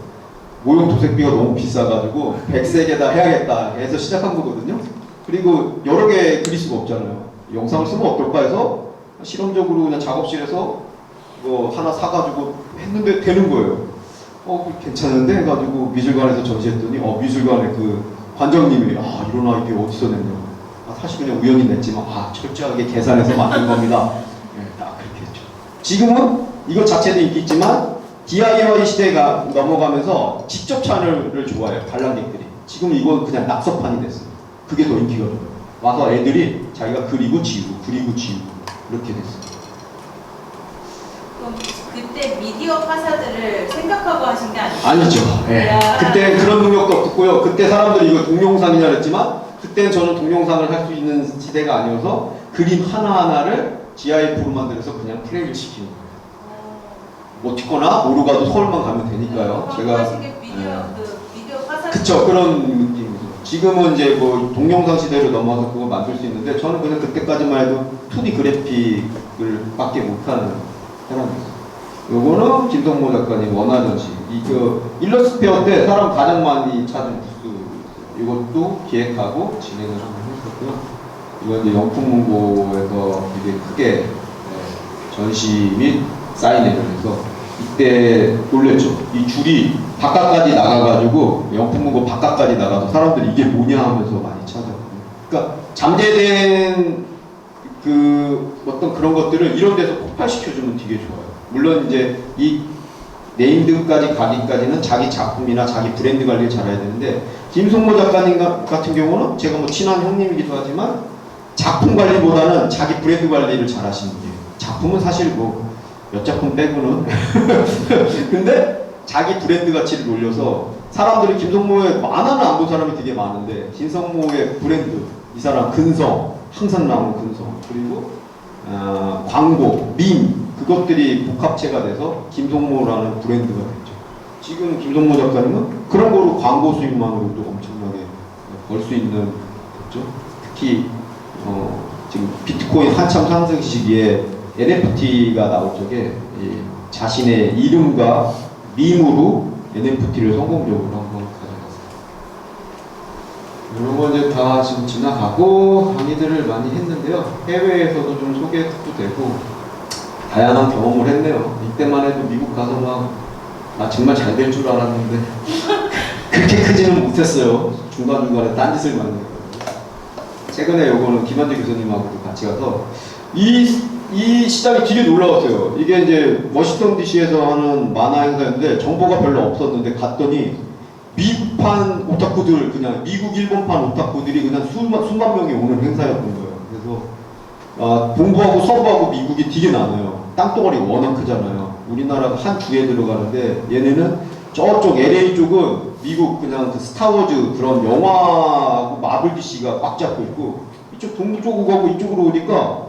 모형 도색비가 너무 비싸가지고 100색에다 해야겠다 해서 시작한 거거든요. 그리고 여러 개 그릴 수가 없잖아요. 영상을 쓰면 어떨까 해서 실험적으로 그냥 작업실에서 이거 하나 사가지고 했는데 되는 거예요. 괜찮은데 해가지고 미술관에서 전시했더니 미술관의 그 관장님이 이런 아이디어 어디서 냈냐고. 사실 그냥 우연히 냈지만 철저하게 계산해서 만든 겁니다. 딱 그렇게 했죠. 지금은 이것 자체도 인기 있지만 DIY 시대가 넘어가면서 직접 참여를 좋아해요. 관람객들이. 지금 이건 그냥 낙서판이 됐어요. 그게 더 인기가 좋아요. 와서 애들이 자기가 그리고 지우고 이렇게 됐어요. 그럼 그때 미디어 파사들을 생각하고 하신 게 아니에요? 아니죠. 예. 야. 그때 그런 능력도 없었고요. 그때 사람들이 이거 동영상이냐 그랬지만 그때는 저는 동영상을 할 수 있는 시대가 아니어서 그림 하나하나를 GIF로 만들어서 그냥 플레이를 시키는 거예요. 뭐 찍거나 오르가도 서울만 가면 되니까요. 제가 하신 게 미디어 파사. 그쵸, 그런 느낌이죠. 지금은 이제 뭐 동영상 시대로 넘어와서 그거 만들 수 있는데 저는 그냥 그때까지만 해도 2D 그래픽을 밖에 못하는 사람이었어요. 요거는 김성모 작가님 원하던시 이거 일러스트페어 때 사람 가장 많이 찾은 부스 이것도 기획하고 진행을 한번 했었고요. 이건 이제 영풍문고에서 되게 크게 전시 및 사인회를 해서 이때 놀랬죠. 이 줄이 바깥까지 나가가지고 영풍문고 바깥까지 나가서 사람들이 이게 뭐냐 하면서 많이 찾아왔거든요. 그러니까 잠재된 그 어떤 그런 것들을 이런 데서 폭발시켜주면 되게 좋아요. 물론 이제 이 네임드까지 가기까지는 자기 작품이나 자기 브랜드 관리를 잘해야 되는데 김성모 작가님 같은 경우는 제가 뭐 친한 형님이기도 하지만 작품 관리보다는 자기 브랜드 관리를 잘 하시는 분이에요. 작품은 사실 뭐 몇 작품 빼고는 근데 자기 브랜드 가치를 놀려서 사람들이 김성모의 만화는 안 본 사람이 되게 많은데 김성모의 브랜드 이 사람 근성 항상 나오는 근성 그리고 광고 밈 그것들이 복합체가 돼서 김성모라는 브랜드가 됐죠. 지금 김성모 작가님은 그런 거로 광고 수익만으로도 엄청나게 벌 수 있는 거죠. 특히 지금 비트코인 한참 상승 시기에 NFT가 나올 적에 자신의 이름과 밈으로 NFT를 성공적으로 한번 가져갔어요. 이런 거 이제 다 지금 지나가고 강의들을 많이 했는데요. 해외에서도 좀 소개도 되고 다양한 경험을 했네요. 이때만 해도 미국 가서 막 정말 잘 될 줄 알았는데 그렇게 크지는 못했어요. 중간중간에 딴짓을 많이 했거든요. 최근에 요거는 김한재 교수님하고도 같이 가서 이 시장이 되게 놀라웠어요. 이게 이제 워싱턴 DC에서 하는 만화 행사였는데 정보가 별로 없었는데 갔더니 미국판 오타쿠들 그냥 미국 일본판 오타쿠들이 그냥 수만 명이 오는 행사였던 거예요. 그래서 동부하고 서부하고 미국이 되게 나눠요. 땅덩어리 워낙 크잖아요. 우리나라가 한 주에 들어가는데 얘네는 저쪽 LA 쪽은 미국 그냥 그 스타워즈 그런 영화하고 마블 DC가 꽉 잡고 있고 이쪽 동부 쪽으로 가고 이쪽으로 오니까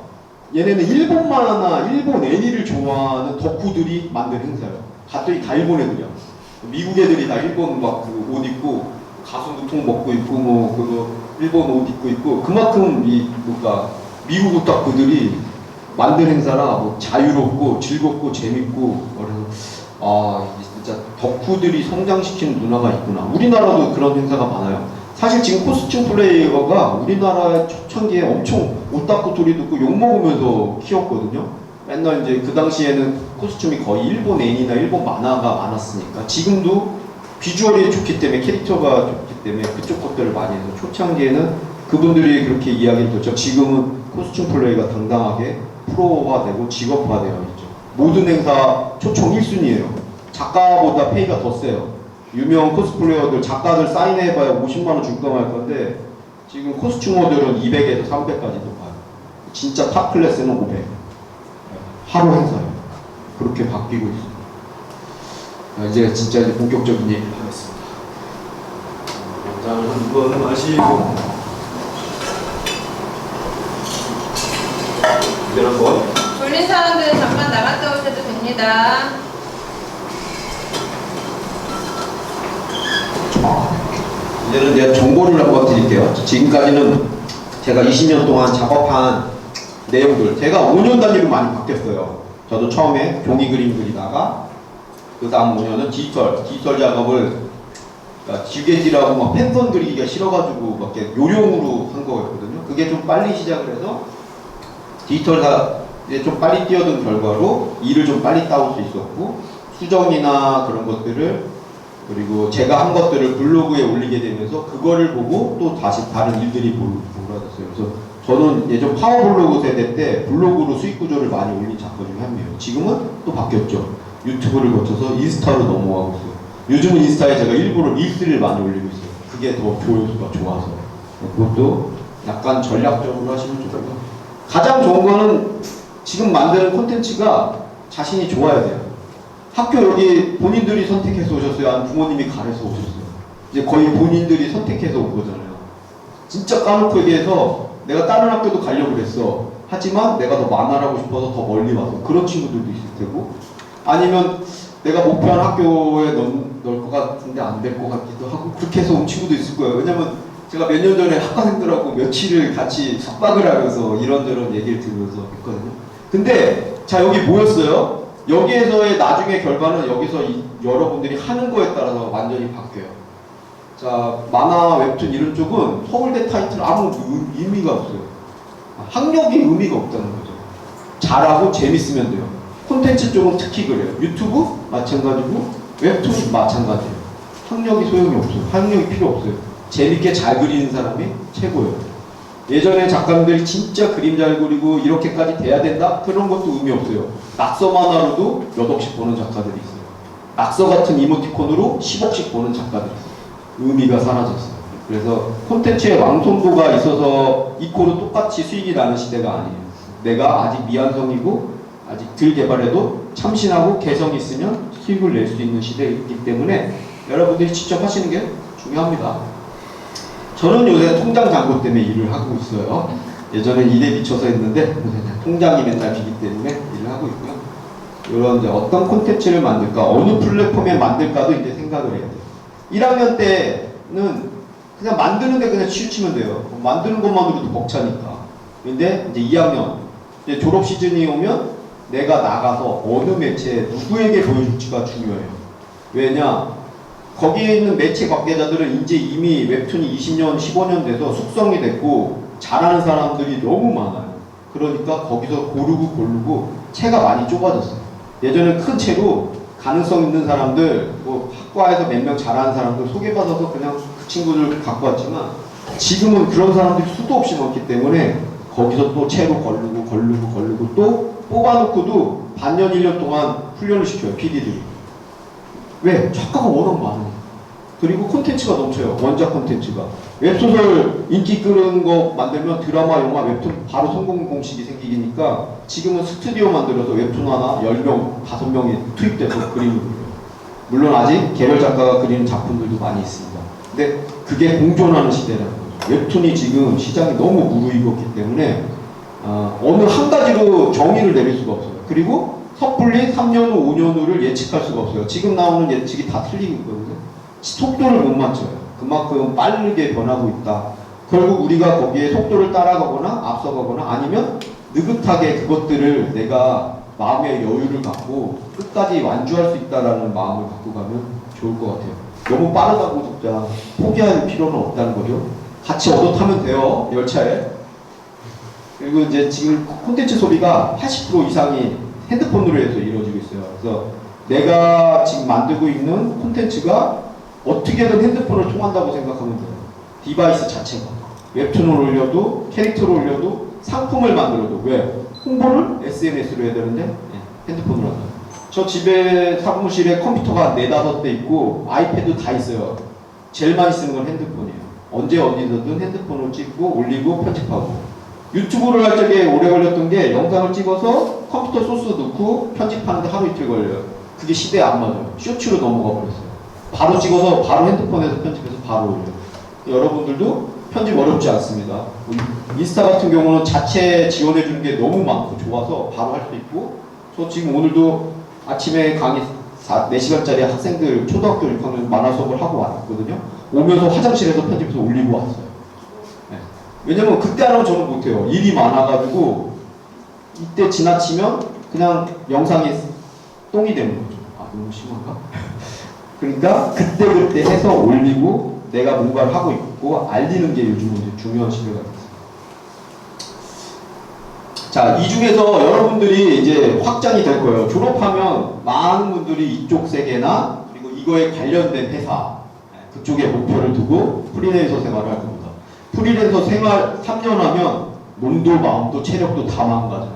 얘네는 일본 만화나 일본 애니를 좋아하는 덕후들이 만든 행사예요. 갔더니 다 일본 애들이야. 미국 애들이 다 일본 막 그 옷 입고 가수 무통 먹고 있고 뭐 그거 일본 옷 입고 있고 그만큼 이 뭔가 미국 오타쿠들이 만든 행사라 뭐 자유롭고 즐겁고 재밌고 그래서 진짜 덕후들이 성장시키는 문화가 있구나. 우리나라도 그런 행사가 많아요. 사실 지금 코스튬 플레이어가 우리나라의 초창기에 엄청 오타쿠 소리 듣고 욕먹으면서 키웠거든요. 맨날 이제 그 당시에는 코스튬이 거의 일본 애니나 일본 만화가 많았으니까 지금도 비주얼이 좋기 때문에 캐릭터가 좋기 때문에 그쪽 것들을 많이 해서 초창기에는 그분들이 그렇게 이야기를 듣죠. 지금은 코스튬 플레이가 당당하게 프로화되고 직업화되어 있죠. 모든 행사 초청 1순위예요. 작가보다 페이가 더 세요. 유명 코스플레이어들, 작가들 사인해봐야 50만원 줄까 말 건데 지금 코스튬어들은 200에서 300까지도 봐요. 진짜 탑 클래스는 500. 하루 행사예요. 그렇게 바뀌고 있습니다. 이제 진짜 이제 본격적인 얘기를 하겠습니다. 영상을 한번 마시고 이제 한번 졸린 사람들은 잠깐 나갔다 오셔도 됩니다. 이제는 제가 정보를 한번 드릴게요. 지금까지는 제가 20년 동안 작업한 내용들, 제가 5년 단위로 많이 바뀌었어요. 저도 처음에 종이 그림 그리다가 그 다음 5년은 디지털 작업을 그러니까 지게질하고 막 펜선 그리기가 싫어가지고 막 이렇게 요령으로 한 거였거든요. 그게 좀 빨리 시작을 해서 디지털에 좀 빨리 뛰어든 결과로 일을 좀 빨리 따올 수 있었고 수정이나 그런 것들을 그리고 제가 한 것들을 블로그에 올리게 되면서 그거를 보고 또 다시 다른 일들이 몰아졌어요. 그래서 저는 예전 파워블로그 세대 때 블로그로 수익 구조를 많이 올린 작가 중에 한 명이에요. 지금은 또 바뀌었죠. 유튜브를 거쳐서 인스타로 넘어가고 있어요. 요즘은 인스타에 제가 일부러 릴스를 많이 올리고 있어요. 그게 더 조회수가 좋아서. 그것도 약간 전략적으로 하시면 좋고요. 가장 좋은 거는 지금 만드는 콘텐츠가 자신이 좋아야 돼요. 학교 여기 본인들이 선택해서 오셨어요? 아니면 부모님이 가르쳐 오셨어요? 이제 거의 본인들이 선택해서 온 거잖아요. 진짜 까놓고 얘기해서 내가 다른 학교도 가려고 그랬어. 하지만 내가 더 만화하고 싶어서 더 멀리 와서 그런 친구들도 있을 테고, 아니면 내가 목표한 학교에 넣을 것 같은데 안 될 것 같기도 하고 그렇게 해서 온 친구도 있을 거예요. 왜냐면 제가 몇 년 전에 학과생들하고 며칠을 같이 숙박을 하면서 이런저런 얘기를 들으면서 했거든요. 근데 자 여기 뭐였어요? 여기에서의 나중에 결과는 여기서 여러분들이 하는 거에 따라서 완전히 바뀌어요. 자, 만화, 웹툰 이런 쪽은 서울대 타이틀 아무 의미가 없어요. 학력이 의미가 없다는 거죠. 잘하고 재밌으면 돼요. 콘텐츠 쪽은 특히 그래요. 유튜브 마찬가지고 웹툰 마찬가지예요. 학력이 소용이 없어요. 학력이 필요 없어요. 재밌게 잘 그리는 사람이 최고예요. 예전에 작가님들이 진짜 그림 잘 그리고 이렇게까지 돼야 된다? 그런 것도 의미 없어요. 낙서 만화로도 몇 억씩 버는 작가들이 있어요. 낙서 같은 이모티콘으로 10억씩 버는 작가들이 있어요. 의미가 사라졌어요. 그래서 콘텐츠의 왕성도가 있어서 이코로 똑같이 수익이 나는 시대가 아니에요. 내가 아직 미완성이고 아직 덜 개발해도 참신하고 개성이 있으면 수익을 낼 수 있는 시대이기 때문에 여러분들이 직접 하시는 게 중요합니다. 저는 요새 통장 잔고 때문에 일을 하고 있어요. 예전에 일에 미쳐서 했는데 통장이 맨날 비기 때문에 일을 하고 있고요. 이런 이제 어떤 콘텐츠를 만들까, 어느 플랫폼에 만들까도 이제 생각을 해야 돼요. 1학년 때는 그냥 만드는데 그냥 치우치면 돼요. 만드는 것만으로도 벅차니까. 근데 이제 2학년 이제 졸업 시즌이 오면 내가 나가서 어느 매체에 누구에게 보여줄지가 중요해요. 왜냐? 거기에 있는 매체 관계자들은 이제 이미 웹툰이 20년, 15년 돼서 숙성이 됐고 잘하는 사람들이 너무 많아요. 그러니까 거기서 고르고 채가 많이 좁아졌어요. 예전에 큰 채로 가능성 있는 사람들, 뭐 학과에서 몇 명 잘하는 사람들 소개받아서 그냥 그 친구들 갖고 왔지만 지금은 그런 사람들이 수도 없이 많기 때문에 거기서 또 채로 걸르고 또 뽑아놓고도 반년, 1년 동안 훈련을 시켜요, PD들이. 왜? 작가가 워낙 많아요. 그리고 콘텐츠가 넘쳐요. 원작 콘텐츠가. 웹소설 인기 끄는 거 만들면 드라마, 영화, 웹툰 바로 성공 공식이 생기니까 지금은 스튜디오 만들어서 웹툰 하나 10명, 5명이 투입돼서 그림을 그려요. 물론 아직 개별 작가가 그리는 작품들도 많이 있습니다. 근데 그게 공존하는 시대라는 거죠. 웹툰이 지금 시장이 너무 무르익었기 때문에 어느 한 가지로 정의를 내릴 수가 없어요. 그리고 섣불리 3년 후, 5년 후를 예측할 수가 없어요. 지금 나오는 예측이 다 틀리고 있거든요. 속도를 못 맞춰요. 그만큼 빠르게 변하고 있다. 결국 우리가 거기에 속도를 따라가거나 앞서가거나 아니면 느긋하게 그것들을 내가 마음의 여유를 갖고 끝까지 완주할 수 있다라는 마음을 갖고 가면 좋을 것 같아요. 너무 빠르다고 진짜 포기할 필요는 없다는 거죠. 같이 얻어 타면 돼요, 열차에. 그리고 이제 지금 콘텐츠 소비가 80% 이상이 핸드폰으로 해서 이루어지고 있어요. 그래서 내가 지금 만들고 있는 콘텐츠가 어떻게든 핸드폰을 통한다고 생각하면 돼요. 디바이스 자체가. 웹툰을 올려도 캐릭터를 올려도 상품을 만들어도 왜? 홍보를 SNS로 해야 되는데 핸드폰으로 한다. 저 집에 사무실에 컴퓨터가 4, 5대 있고 아이패드 다 있어요. 제일 많이 쓰는 건 핸드폰이에요. 언제 어디서든 핸드폰을 찍고 올리고 편집하고. 유튜브를 할 적에 오래 걸렸던 게 영상을 찍어서 컴퓨터 소스 넣고 편집하는데 하루 이틀 걸려요. 그게 시대에 안 맞아요. 쇼츠로 넘어가 버렸어요. 바로 찍어서 바로 핸드폰에서 편집해서 바로 올려요. 여러분들도 편집 어렵지 않습니다. 인스타 같은 경우는 자체 지원해 주는 게 너무 많고 좋아서 바로 할 수 있고, 저 지금 오늘도 아침에 강의 4시간짜리 학생들 초등학교 6학년 만화 수업을 하고 왔거든요. 오면서 화장실에서 편집해서 올리고 왔어요. 네. 왜냐면 그때 안 하면 저는 못해요. 일이 많아가지고 이때 지나치면 그냥 영상이 똥이 되는 거죠. 아, 너무 심한가? 그러니까 그때 해서 올리고 내가 뭔가를 하고 있고 알리는 게 요즘은 이제 중요한 시대가 됐어요. 자, 이 중에서 여러분들이 이제 확장이 될 거예요. 졸업하면 많은 분들이 이쪽 세계나 그리고 이거에 관련된 회사 그쪽에 목표를 두고 프리랜서 생활을 할 겁니다. 프리랜서 생활 3년 하면 몸도 마음도 체력도 다 망가져.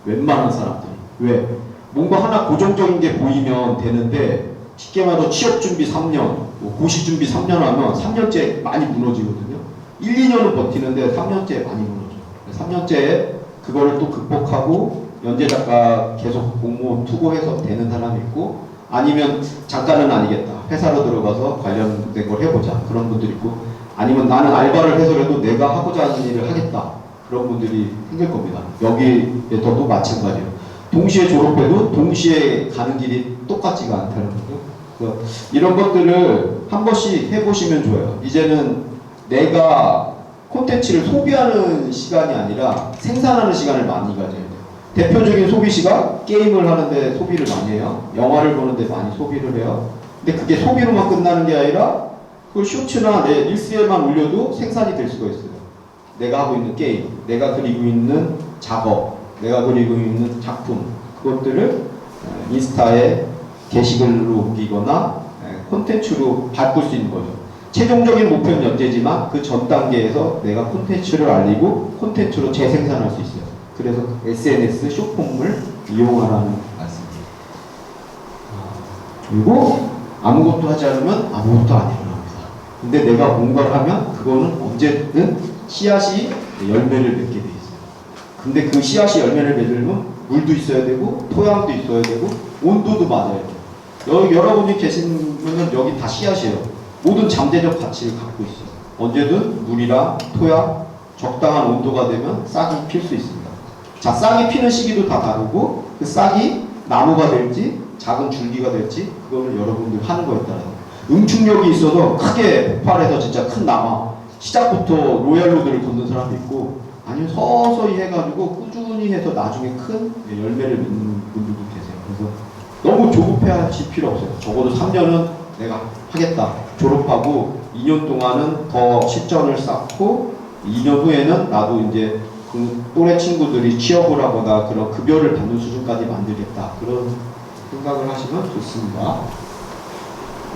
웬만한 사람들이. 왜? 뭔가 하나 고정적인 게 보이면 되는데 쉽게 말해서 취업 준비 3년, 뭐 고시 준비 3년 하면 3년째 많이 무너지거든요. 1, 2년은 버티는데 3년째 많이 무너져요. 3년째에 그거를 또 극복하고 연재 작가 계속 공모원 투고해서 되는 사람이 있고, 아니면 잠깐은 아니겠다. 회사로 들어가서 관련된 걸 해보자. 그런 분들이 있고, 아니면 나는 알바를 해서라도 내가 하고자 하는 일을 하겠다. 그런 분들이 생길 겁니다. 여기에서도 마찬가지예요. 동시에 졸업해도 동시에 가는 길이 똑같지가 않다는 거죠. 그래서 이런 것들을 한 번씩 해보시면 좋아요. 이제는 내가 콘텐츠를 소비하는 시간이 아니라 생산하는 시간을 많이 가져야 돼요. 대표적인 소비 시간, 게임을 하는데 소비를 많이 해요. 영화를 보는데 많이 소비를 해요. 근데 그게 소비로만 끝나는 게 아니라 그 쇼츠나 내 릴스에만 올려도 생산이 될 수가 있어요. 내가 하고 있는 게임, 내가 그리고 있는 작업, 내가 그리고 있는 작품, 그것들을 인스타에 게시글로 옮기거나 콘텐츠로 바꿀 수 있는 거죠. 최종적인 목표는 연재지만 그 전 단계에서 내가 콘텐츠를 알리고 콘텐츠로 재생산할 수 있어요. 그래서 SNS 쇼폼을 이용하라는 말씀입니다. 그리고 아무것도 하지 않으면 아무것도 안 일어납니다. 근데 내가 뭔가를 하면 그거는 언제든 씨앗이 열매를 맺게 돼 있어요. 근데 그 씨앗이 열매를 맺으려면 물도 있어야 되고 토양도 있어야 되고 온도도 맞아야 돼요. 여러분이 계신 분은 여기 다 씨앗이에요. 모든 잠재적 가치를 갖고 있어요. 언제든 물이랑 토양, 적당한 온도가 되면 싹이 필 수 있습니다. 자, 싹이 피는 시기도 다 다르고 그 싹이 나무가 될지 작은 줄기가 될지 그거는 여러분들 하는 거에 따라서 응축력이 있어서 크게 폭발해서 진짜 큰 나무 시작부터 로얄로드를 걷는 사람도 있고, 아니면 서서히 해가지고 꾸준히 해서 나중에 큰 열매를 맺는 분들도 계세요. 그래서 너무 조급해하실 필요 없어요. 적어도 3년은 내가 하겠다. 졸업하고 2년 동안은 더 실전을 쌓고 2년 후에는 나도 이제 그 또래 친구들이 취업을 하거나 그런 급여를 받는 수준까지 만들겠다. 그런 생각을 하시면 좋습니다.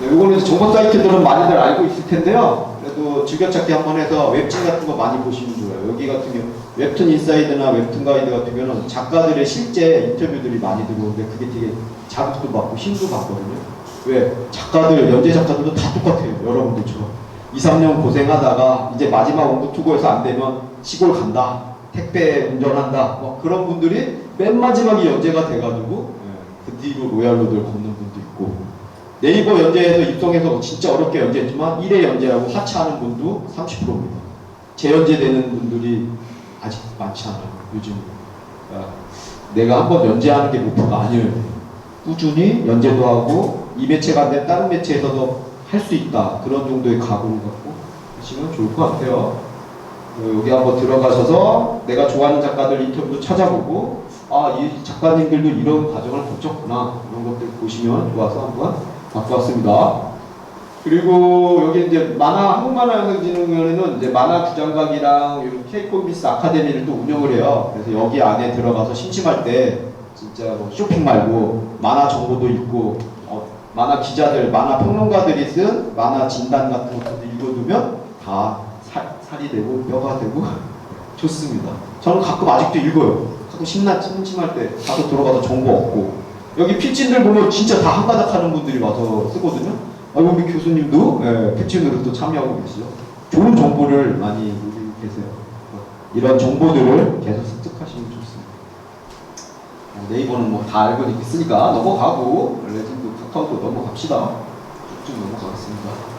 네, 이거는 정보 사이트들은 많이들 알고 있을 텐데요. 그래도 즐겨찾기 한번 해서 웹진 같은 거 많이 보시면 좋아요. 여기 같은 경우 웹툰 인사이드나 웹툰 가이드 같은 경우는 작가들의 실제 인터뷰들이 많이 들어오는데 그게 되게 자극도 받고 힘도 받거든요. 왜? 작가들, 연재 작가들도 다 똑같아요. 여러분들처럼 2, 3년 고생하다가 이제 마지막 원고 투고해서 안 되면 시골 간다, 택배 운전한다, 뭐 그런 분들이 맨 마지막에 연재가 돼가지고 그 뒤로 로얄로드를 걷는 분도 있고, 네이버 연재에서 입성해서 진짜 어렵게 연재했지만 1회 연재하고 하차하는 분도 30%입니다. 재연재되는 분들이 아직 많지 않아요. 요즘 그러니까 내가 한번 연재하는 게 목표가 아니어야 돼요. 꾸준히 연재도 하고 이 매체가 안 되면 다른 매체에서도 할 수 있다. 그런 정도의 각오를 갖고 하시면 좋을 것 같아요. 여기 한번 들어가셔서 내가 좋아하는 작가들 인터뷰도 찾아보고, 아, 이 작가님들도 이런 과정을 거쳤구나, 이런 것들 보시면 좋아서 한번 갖고 왔습니다. 그리고 여기 이제 한국만화영상진흥원에는 이제 만화 구장각이랑 이런 K코미스 아카데미를 또 운영을 해요. 그래서 여기 안에 들어가서 심심할 때 진짜 뭐 쇼핑 말고 만화 정보도 있고, 만화 기자들, 만화 평론가들이 쓴 만화 진단 같은 것도 읽어두면 다 살이 되고 뼈가 되고 좋습니다. 저는 가끔 아직도 읽어요. 가끔 심심할 때 가서 들어가서 정보 얻고, 여기 필진들 보면 진짜 다 한 가닥 하는 분들이 와서 쓰거든요. 여기 교수님도 필진으로 또 참여하고 계시죠. 좋은 정보를 많이 누리고 계세요. 이런 정보들을 계속 습득하시면 좋습니다. 네이버는 뭐 다 알고 있으니까 넘어가고, 레진도 카카오도 넘어갑시다. 쭉 넘어가겠습니다.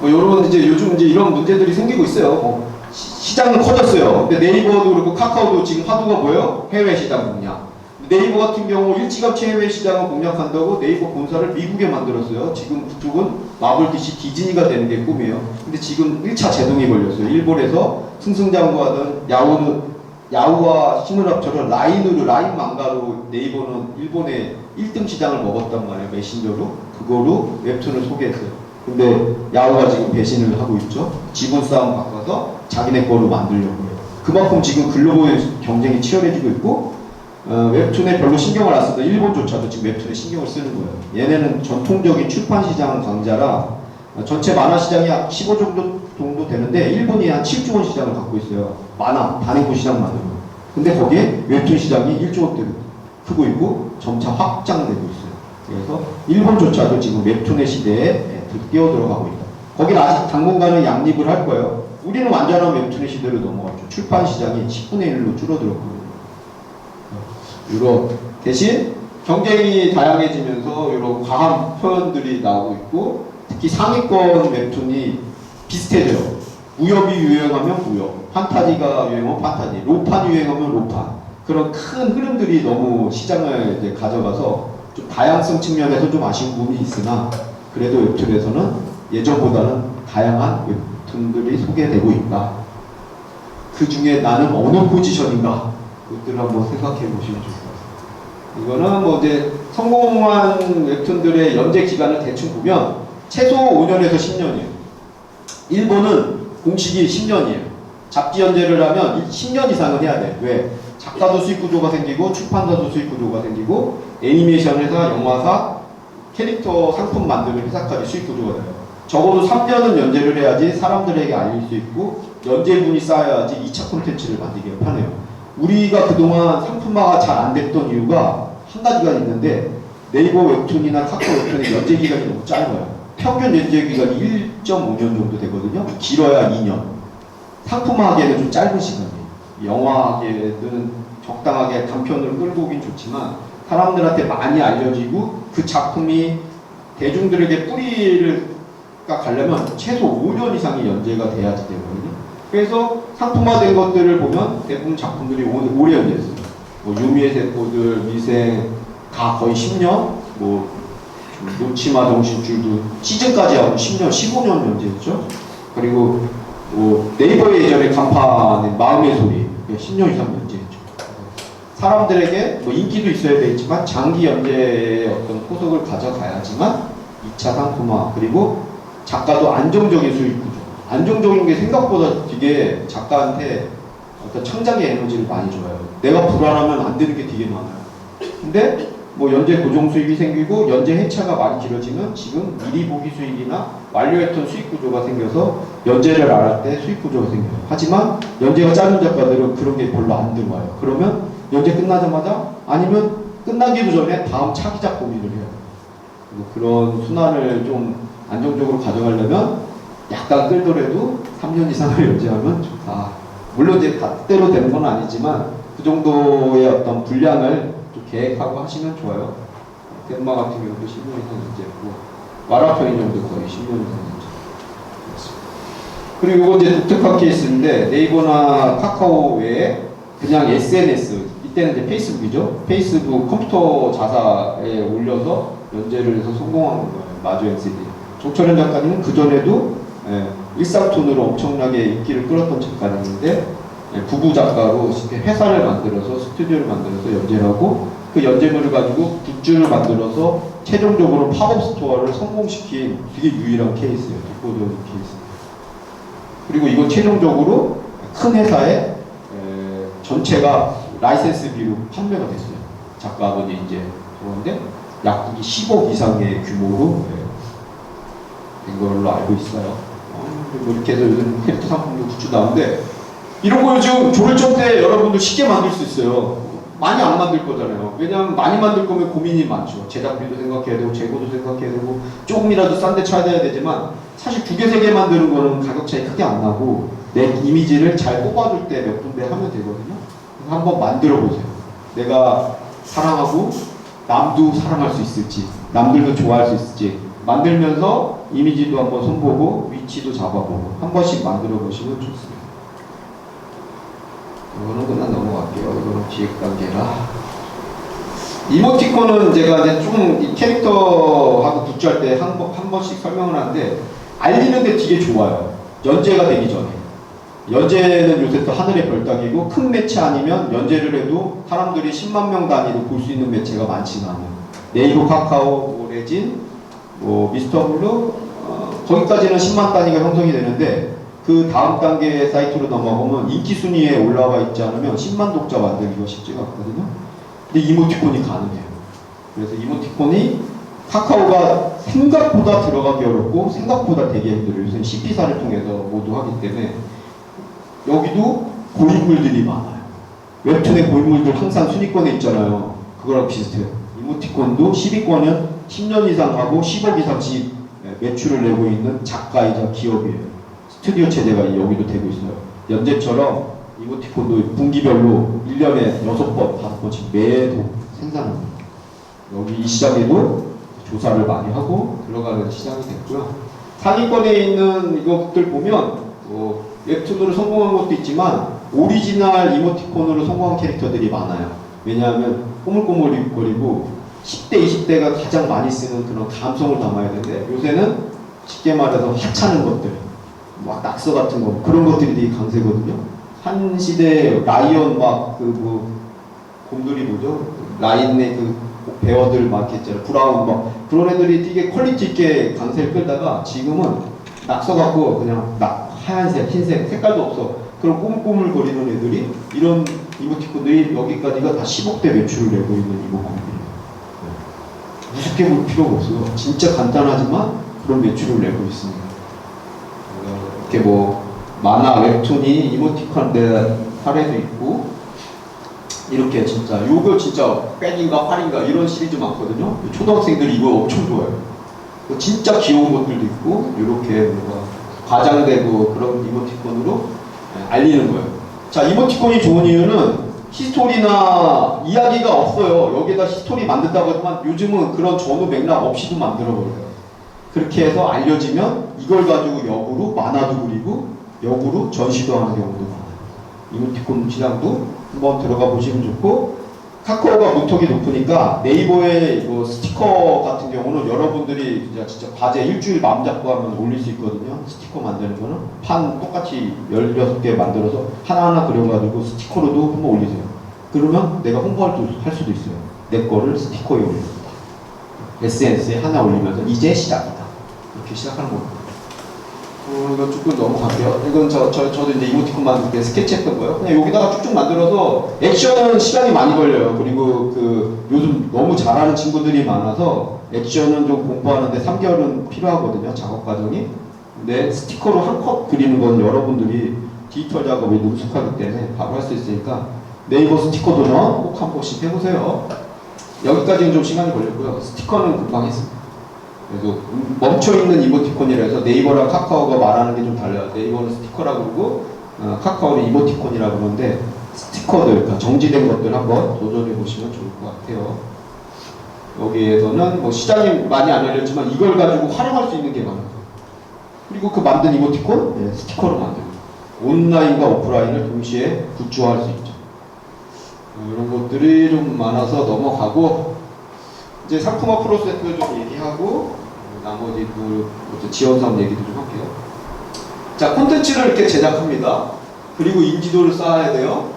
요런 이제 요즘 이제 이런 문제들이 생기고 있어요. 시장은 커졌어요. 근데 네이버도 그렇고 카카오도 지금 화두가 뭐예요? 해외 시장 공략. 네이버 같은 경우 일찌감치 해외 시장을 공략한다고 네이버 본사를 미국에 만들었어요. 지금 그쪽은 마블 DC 디즈니가 되는 게 꿈이에요. 근데 지금 1차 제동이 걸렸어요. 일본에서 승승장구하던 야후와 시무랍처럼 라인 망가로 네이버는 일본의 1등 시장을 먹었단 말이에요. 메신저로. 그거로 웹툰을 소개했어요. 근데 야후가 지금 배신을 하고 있죠. 지분 싸움 바꿔서 자기네 거로 만들려고 해요. 그만큼 지금 글로벌 경쟁이 치열해지고 있고, 웹툰에 별로 신경을 안 쓰다 일본조차도 지금 웹툰에 신경을 쓰는 거예요. 얘네는 전통적인 출판시장 강자라 전체 만화 시장이 약 15 정도 되는데 일본이 한 7조 원 시장을 갖고 있어요. 만화 단행본 시장만으로. 근데 거기에 웹툰 시장이 1조 원대 크고 있고 점차 확장되고 있어요. 그래서 일본조차도 지금 웹툰의 시대에 뛰어들어가고 있다. 거기는 아직 당분간은 양립을 할 거예요. 우리는 완전한 웹툰의 시대로 넘어갔죠. 출판 시장이 10분의 1로 줄어들었거든요. 이런 대신 경쟁이 다양해지면서 이런 과학 표현들이 나오고 있고 특히 상위권 웹툰이 비슷해져요. 무협이 유행하면 무협, 판타지가 유행하면 판타지, 로판 유행하면 로판. 그런 큰 흐름들이 너무 시장을 이제 가져가서 좀 다양성 측면에서 좀 아쉬운 부분이 있으나 그래도 웹툰에서는 예전보다는 다양한 웹툰들이 소개되고 있다. 그 중에 나는 어느 포지션인가? 그것들을 한번 생각해 보시면 좋을 것 같습니다. 이거는 뭐 이제 성공한 웹툰들의 연재 기간을 대충 보면 최소 5년에서 10년이에요. 일본은 공식이 10년이에요. 잡지 연재를 하면 10년 이상은 해야 돼. 왜? 작가도 수익 구조가 생기고 출판사도 수익 구조가 생기고 애니메이션 회사, 영화사, 캐릭터 상품 만드는 회사까지 수익 구조가 돼요. 적어도 3년은 연재를 해야지 사람들에게 알릴 수 있고 연재분이 쌓여야지 2차 콘텐츠를 만들기가 편해요. 우리가 그동안 상품화가 잘 안 됐던 이유가 한 가지가 있는데 네이버 웹툰이나 카카오 웹툰의 연재 기간이 너무 짧아요. 평균 연재 기간이 1.5년 정도 되거든요. 길어야 2년. 상품화하기에는 좀 짧은 시간이에요. 영화하기에는 적당하게 단편으로 끌고 오긴 좋지만 사람들한테 많이 알려지고 그 작품이 대중들에게 뿌리가 가려면 최소 5년 이상의 연재가 돼야지 되거든요. 그래서 상품화된 것들을 보면 대부분 작품들이 오래 연재했어요. 뭐 유미의 세포들, 미생 다 거의 10년, 뭐 놓치마 정신줄도 시즌까지 하고 10년, 15년 연재했죠. 그리고 뭐 네이버의 예전에 간판의 마음의 소리 10년 이상 연재했죠. 사람들에게 뭐 인기도 있어야 되겠지만 장기 연재의 어떤 포석을 가져가야지만 2차 상품화 그리고 작가도 안정적인 수익 구조. 안정적인 게 생각보다 되게 작가한테 어떤 창작의 에너지를 많이 줘요. 내가 불안하면 안 되는 게 되게 많아요. 근데 뭐 연재 고정 수익이 생기고 연재 해차가 많이 길어지면 지금 미리 보기 수익이나 완료했던 수익 구조가 생겨서 연재를 안 할 때 수익 구조가 생겨요. 하지만 연재가 짧은 작가들은 그런 게 별로 안 들어와요. 그러면 연재 끝나자마자 아니면 끝나기도 전에 다음 차기작 고민을 해요. 그런 순환을 좀 안정적으로 가져가려면 약간 끌더라도 3년 이상을 연재하면 좋다. 물론 이제 갓대로 되는 건 아니지만 그 정도의 어떤 분량을 좀 계획하고 하시면 좋아요. 덴마 같은 경우도 10년 이상 연재했고 와라편인형도 거의 10년 이상 연재했습니다. 그리고 이거 이제 독특한 케이스인데 네이버나 카카오 외에 그냥 SNS 이때는 이제 페이스북이죠. 페이스북 컴퓨터 자사에 올려서 연재를 해서 성공한 거예요. 마주 NCD. 조철현 작가님은 그 전에도 일상톤으로 엄청나게 인기를 끌었던 작가님인데 부부 작가로 회사를 만들어서 스튜디오를 만들어서 연재를 하고 그 연재물을 가지고 굿즈를 만들어서 최종적으로 팝업 스토어를 성공시킨 되게 유일한 케이스예요. 독보적인 케이스. 그리고 이건 최종적으로 큰 회사에 전체가 라이센스비로 판매가 됐어요. 작가분이 이제 그런데 약 10억 이상의 규모로 된 걸로 알고 있어요. 뭐 이렇게 해서 요즘 캐릭터 상품도 굿즈 나오는데 이런 거 요즘 조별점 때 여러분들 쉽게 만들 수 있어요. 많이 안 만들 거잖아요. 왜냐하면 많이 만들 거면 고민이 많죠. 제작비도 생각해야 되고 재고도 생각해야 되고 조금이라도 싼 데 쳐야 되지만 사실 2개, 3개 만드는 거는 가격 차이 크게 안 나고 내 이미지를 잘 뽑아줄 때 몇 군데 하면 되거든요. 그래서 한번 만들어 보세요. 내가 사랑하고 남도 사랑할 수 있을지 남들도 좋아할 수 있을지 만들면서 이미지도 한번 손보고 위치도 잡아보고 한 번씩 만들어 보시면 좋습니다. 이거는 그냥 넘어갈게요. 이거는 기획 단계라. 이모티콘은 제가 이제 좀 이 캐릭터하고 굿즈할 때 한 번씩 설명을 하는데 알리는데 되게 좋아요. 연재가 되기 전에. 연재는 요새 또 하늘의 별 따기고 큰 매체 아니면 연재를 해도 사람들이 10만 명 단위로 볼 수 있는 매체가 많지가 않아요. 네이버, 카카오, 레진, 뭐 미스터블루 거기까지는 10만 단위가 형성이 되는데 그 다음 단계 사이트로 넘어가보면 인기 순위에 올라와 있지 않으면 10만 독자 만들기가 쉽지가 않거든요. 근데 이모티콘이 가능해요. 그래서 이모티콘이 카카오가 생각보다 들어가기 어렵고 생각보다 되게 힘들어요. 요새 CP사를 통해서 모두 하기 때문에 여기도 고인물들이 많아요. 웹툰의 고인물들 항상 순위권에 있잖아요. 그거랑 비슷해요. 이모티콘도 10위권은 10년 이상 하고 10억 이상씩 매출을 내고 있는 작가이자 기업이에요. 스튜디오 체제가 여기도 되고 있어요. 연재처럼 이모티콘도 분기별로 1년에 6번, 5번씩 매도 생산합니다. 여기 이 시장에도 조사를 많이 하고 들어가는 시장이 됐고요. 상위권에 있는 이것들 보면 웹툰으로 성공한 것도 있지만 오리지널 이모티콘으로 성공한 캐릭터들이 많아요. 왜냐하면 꼬물꼬물거리고 10대, 20대가 가장 많이 쓰는 그런 감성을 담아야 되는데 요새는 쉽게 말해서 하찮은 것들, 막 낙서 같은 거 그런 것들이 되게 강세거든요. 한 시대 라이언 곰돌이 뭐죠? 라인의 그 배어들 막 있잖아요. 브라운 막 그런 애들이 되게 퀄리티 있게 강세를 끌다가 지금은 낙서 갖고 그냥 하얀색, 흰색 색깔도 없어. 그런 꼬물꼬물거리는 애들이 이런 이모티콘들이 여기까지가 다 10억대 매출을 내고 있는 이모티콘이에요. 무섭게 볼 필요가 없어요. 진짜 간단하지만 그런 매출을 내고 있습니다. 이렇게 만화, 웹툰이 이모티콘 내 사례도 있고 이렇게 진짜 요거 진짜 백인가 활인가 이런 시리즈 많거든요. 초등학생들이 이거 엄청 좋아해요. 진짜 귀여운 것들도 있고 이렇게 뭔가 과장되고 그런 이모티콘으로 알리는 거예요. 자, 이모티콘이 좋은 이유는 히스토리나 이야기가 없어요. 여기다 히스토리 만든다고 하지만 요즘은 그런 전후 맥락 없이도 만들어버려요. 그렇게 해서 알려지면 이걸 가지고 역으로 만화도 그리고 역으로 전시도 하는 경우도 많아요. 이모티콘 시장도 한번 들어가 보시면 좋고, 카카오가 문턱이 높으니까 네이버에 스티커 같은 경우는 여러분들이 진짜 과제 일주일 마음 잡고 하면 올릴 수 있거든요. 스티커 만드는 거는 판 똑같이 16개 만들어서 하나하나 그려가지고 스티커로도 한번 올리세요. 그러면 내가 홍보할 수도 있어요. 내 거를 스티커에 올립니다. SNS에 하나 올리면서 이제 시작이다. 이렇게 시작하는 겁니다. 이거 조금 넘어갈게요. 이건 저도 이제 이모티콘 만들 때 스케치했던 거예요. 그냥 여기다가 쭉쭉 만들어서 액션은 시간이 많이 걸려요. 그리고 요즘 너무 잘하는 친구들이 많아서 액션은 좀 공부하는데 3개월은 필요하거든요. 작업 과정이. 근데 스티커로 한 컷 그리는 건 여러분들이 디지털 작업에 능숙하기 때문에 바로 할 수 있으니까 네이버 스티커 도전 꼭 한 번씩 해보세요. 여기까지는 좀 시간이 걸렸고요. 스티커는 금방 했습니다. 그래서 멈춰있는 이모티콘이라 해서 네이버랑 카카오가 말하는 게 좀 달라요. 네이버는 스티커라고 그러고 카카오는 이모티콘이라고 그러는데 스티커들, 그러니까 정지된 것들 한번 도전해 보시면 좋을 것 같아요. 여기에서는 시장이 많이 안 알렸지만 이걸 가지고 활용할 수 있는 게 많아요. 그리고 그 만든 이모티콘 스티커로 만들고 온라인과 오프라인을 동시에 굿즈화할 수 있죠. 이런 것들이 좀 많아서 넘어가고 이제 상품화 프로세스 좀 얘기하고 나머지 지원사업 얘기도 좀 할게요. 자, 콘텐츠를 이렇게 제작합니다. 그리고 인지도를 쌓아야 돼요.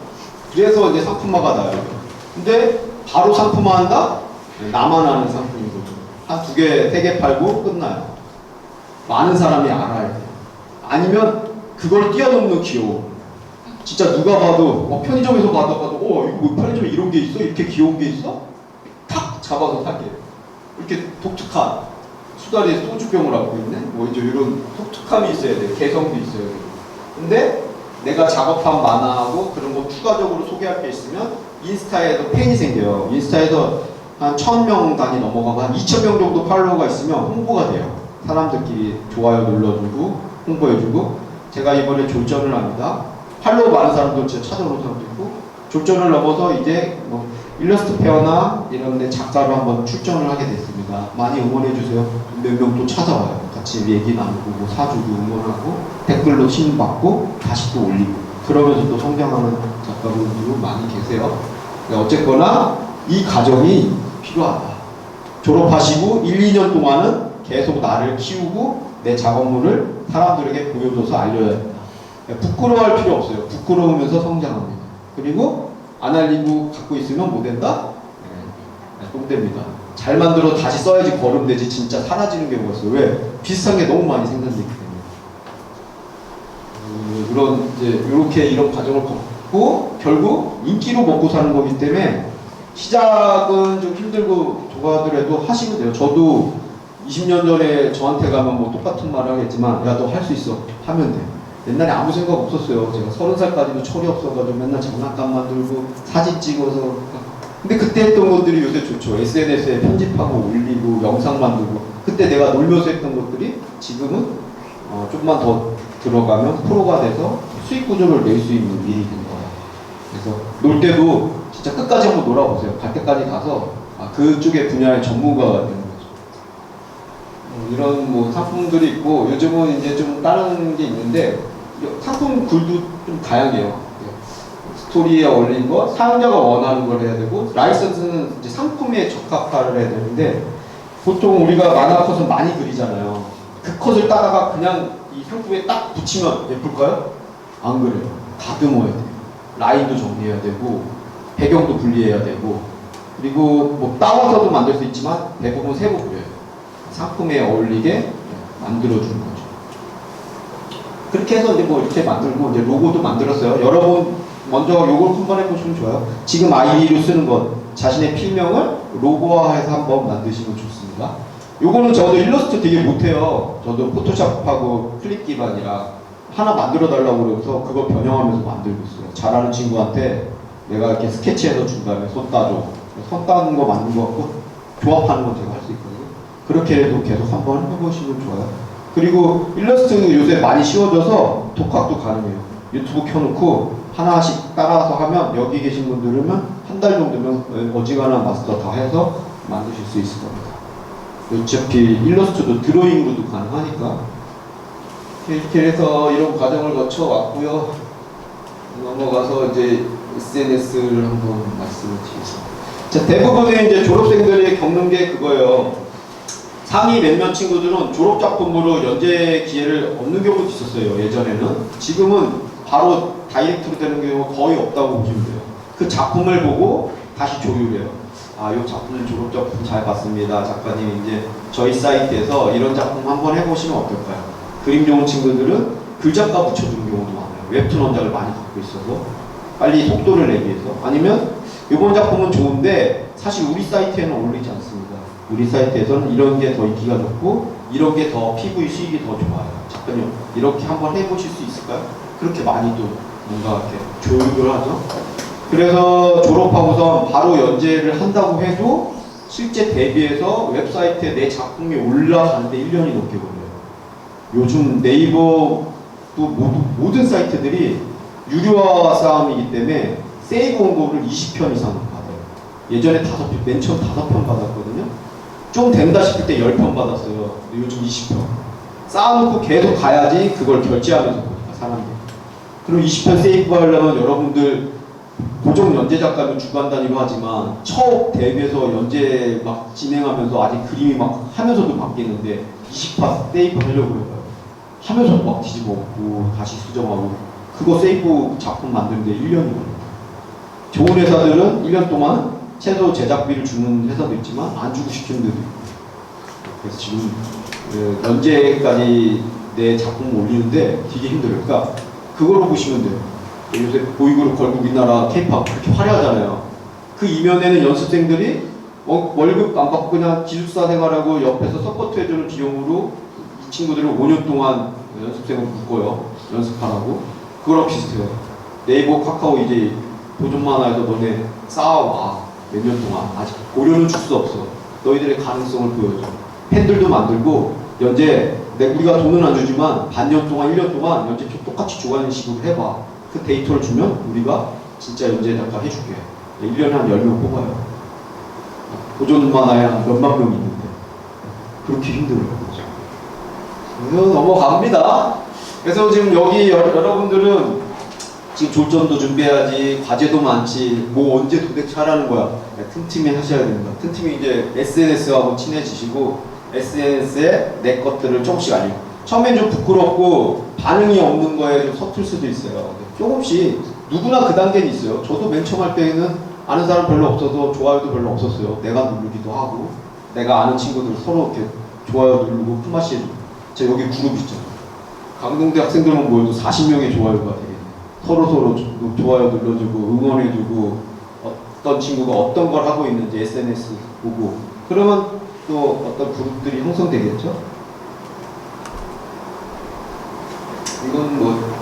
그래서 이제 상품화가 나요. 근데 바로 상품화한다? 나만 아는 상품이거든요. 한 2개, 3개 팔고 끝나요. 많은 사람이 알아야 돼요. 아니면 그걸 뛰어넘는 귀여움. 진짜 누가 봐도 편의점에서 봐도 이거 편의점에 이런 게 있어? 이렇게 귀여운 게 있어? 탁 잡아서 살게요. 이렇게 독특한 수다리에 소주병을 안고 있네? 이제 이런 독특함이 있어야 돼요. 개성도 있어야 돼요. 근데 내가 작업한 만화하고 그런 거 추가적으로 소개할 게 있으면 인스타에도 팬이 생겨요. 인스타에서 한 1000명 단위 넘어가고 한 2000명 정도 팔로워가 있으면 홍보가 돼요. 사람들끼리 좋아요 눌러주고 홍보해주고. 제가 이번에 졸전을 합니다. 팔로워 많은 사람들 진짜 찾아오는 사람도 있고, 졸전을 넘어서 이제 일러스트 페어나 이런 데 작가로 한번 출전을 하게 됐습니다. 많이 응원해주세요. 몇 명 또 찾아와요. 같이 얘기 나누고 사주고 응원하고 댓글로 신받고 다시 또 올리고 그러면서 또 성장하는 작가분들도 많이 계세요. 어쨌거나 이 과정이 필요하다. 졸업하시고 1, 2년 동안은 계속 나를 키우고 내 작업물을 사람들에게 보여줘서 알려야 된다. 부끄러워할 필요 없어요. 부끄러우면서 성장합니다. 그리고 안 알리고 갖고 있으면 뭐 된다? 똥 됩니다. 잘 만들어 다시 써야지 거름되지 진짜 사라지는 경우가 있어요. 왜? 비슷한 게 너무 많이 생산되기 때문에. 그런 이제 이런 과정을 겪고 결국 인기로 먹고 사는 거기 때문에 시작은 좀 힘들고 좋아하더라도 하시면 돼요. 저도 20년 전에 저한테 가면 뭐 똑같은 말을 하겠지만 야 너 할 수 있어 하면 돼. 옛날에 아무 생각 없었어요. 제가 30살까지도 철이 없어가지고 맨날 장난감 만들고 사진 찍어서. 근데 그때 했던 것들이 요새 좋죠. SNS에 편집하고 올리고 영상 만들고. 그때 내가 놀면서 했던 것들이 지금은 조금만 더 들어가면 프로가 돼서 수익 구조를 낼 수 있는 일이 된 거예요. 그래서 놀 때도 진짜 끝까지 한번 놀아보세요. 갈 때까지 가서 그쪽의 분야의 전문가가 되는 거죠. 이런 뭐 상품들이 있고 요즘은 이제 좀 다른 게 있는데 상품 글도 좀 다양해요. 스토리에 어울리는 거, 사용자가 원하는 걸 해야 되고 라이선스는 이제 상품에 적합화를 해야 되는데 보통 우리가 만화 컷은 많이 그리잖아요. 그 컷을 따다가 그냥 이 상품에 딱 붙이면 예쁠까요? 안 그래요. 다듬어야 돼요. 라인도 정리해야 되고 배경도 분리해야 되고 그리고 뭐 따와서도 만들 수 있지만 대부분 세부 그려요. 상품에 어울리게 만들어주는 거죠. 그렇게 해서 이제 뭐 이렇게 만들고 이제 로고도 만들었어요. 여러분 먼저 요걸 한번 해보시면 좋아요. 지금 아이디로 쓰는 것 자신의 필명을 로고화해서 한번 만드시면 좋습니다. 요거는 저도 일러스트 되게 못해요. 저도 포토샵하고 클릭 기반이라 하나 만들어 달라고 그러면서 그거 변형하면서 만들고 있어요. 잘하는 친구한테 내가 이렇게 스케치해서 준 다음에 손 따줘. 손 따는 거 맞는 거 같고 조합하는 건 제가 할 수 있거든요. 그렇게 해도 계속 한번 해보시면 좋아요. 그리고 일러스트 요새 많이 쉬워져서 독학도 가능해요. 유튜브 켜놓고 하나씩 따라서 하면 여기 계신 분들은 한 달 정도면 어지간한 마스터 다 해서 만드실 수 있을 겁니다. 어차피 일러스트도 드로잉으로도 가능하니까 이렇게 해서 이런 과정을 거쳐 왔고요. 넘어가서 이제 SNS를 한번 말씀을 드리겠습니다. 자, 대부분의 이제 졸업생들이 겪는 게 그거예요. 상위 몇몇 친구들은 졸업작품으로 연재 기회를 얻는 경우도 있었어요. 예전에는. 지금은 바로 다이렉트로 되는 경우가 거의 없다고 보시면 돼요. 그 작품을 보고 다시 조율해요. 이 작품은 졸업작품 잘 봤습니다. 작가님 이제 저희 사이트에서 이런 작품 한번 해보시면 어떨까요? 그림 좋은 친구들은 글작가 붙여주는 경우도 많아요. 웹툰 원작을 많이 갖고 있어서 빨리 속도를 내기 위해서. 아니면 이번 작품은 좋은데 사실 우리 사이트에는 어울리지 않습니다. 우리 사이트에서는 이런 게 더 인기가 좋고 이런 게 더 PV 수익이 더 좋아요. 작가님 이렇게 한번 해보실 수 있을까요? 그렇게 많이도 뭔가 이렇게 교육을 하죠. 그래서 졸업하고서 바로 연재를 한다고 해도 실제 데뷔해서 웹사이트에 내 작품이 올라가는데 1년이 넘게 걸려요. 요즘 네이버도 모든 사이트들이 유료화 싸움이기 때문에 세이브 원고를 20편 이상 받아요. 예전에 5편, 맨 처음 5편 받았거든요. 좀 된다 싶을 때 10편 받았어요. 근데 요즘 20편. 쌓아놓고 계속 가야지 그걸 결제하면서 보니까 사람들이. 그럼 20편 세이브 하려면 여러분들 고정 연재 작가는 주간 단위로 하지만 처음 데뷔해서 연재 막 진행하면서 아직 그림이 막 하면서도 바뀌는데 20파 세이브 하려고 그래요. 하면서도 막 뒤집어 엎고 다시 수정하고 그거 세이브 작품 만드는데 1년이 걸려요. 좋은 회사들은 1년 동안 최소 제작비를 주는 회사도 있지만 안 주고 시키는 데도 있고 그래서 지금 연재까지 내 작품 올리는데 되게 힘들어요. 그러니까 그걸로 보시면 돼요. 요새 보이그룹 걸고 우리나라 K-POP 그렇게 화려하잖아요. 그 이면에는 연습생들이 월급 안 받고 그냥 기숙사 생활하고 옆에서 서포트 해주는 비용으로 이 친구들을 5년 동안 연습생을 묶어요. 연습하라고. 그거랑 비슷해요. 네이버, 카카오 이제 보존만 해서 너네 쌓아와. 몇 년 동안. 아직 고려는 줄 수 없어. 너희들의 가능성을 보여줘. 팬들도 만들고 연재 우리가 돈은 안 주지만 반년 동안 1년 동안 연재표 똑같이 좋아하는 식으로 해봐. 그 데이터를 주면 우리가 진짜 연재 작가 해줄게. 1년에 한 10명 뽑아요. 보존 만화에 한 몇만 명 있는데 그렇게 힘들어요. 그래서 넘어갑니다. 그래서 지금 여기 여러분들은 지금 졸전도 준비해야지, 과제도 많지, 뭐 언제 도대체 하라는 거야. 틈틈이 하셔야 됩니다. 틈틈이 이제 SNS하고 친해지시고 SNS에 내 것들을 조금씩 알리고. 처음엔 좀 부끄럽고 반응이 없는 거에 좀 서툴 수도 있어요. 조금씩 누구나 그 단계는 있어요. 저도 맨 처음 할 때는 아는 사람 별로 없어서 좋아요도 별로 없었어요. 내가 누르기도 하고 내가 아는 친구들 서로 이렇게 좋아요 누르고 품앗이 해주고. 제가 여기 그룹 있죠. 강동대 학생들만 모여도 40명의 좋아요가 되겠네. 서로 좋아요 눌러주고 응원해주고 어떤 친구가 어떤 걸 하고 있는지 SNS 보고 그러면 또 어떤 그룹들이 형성되겠죠. 이건 뭐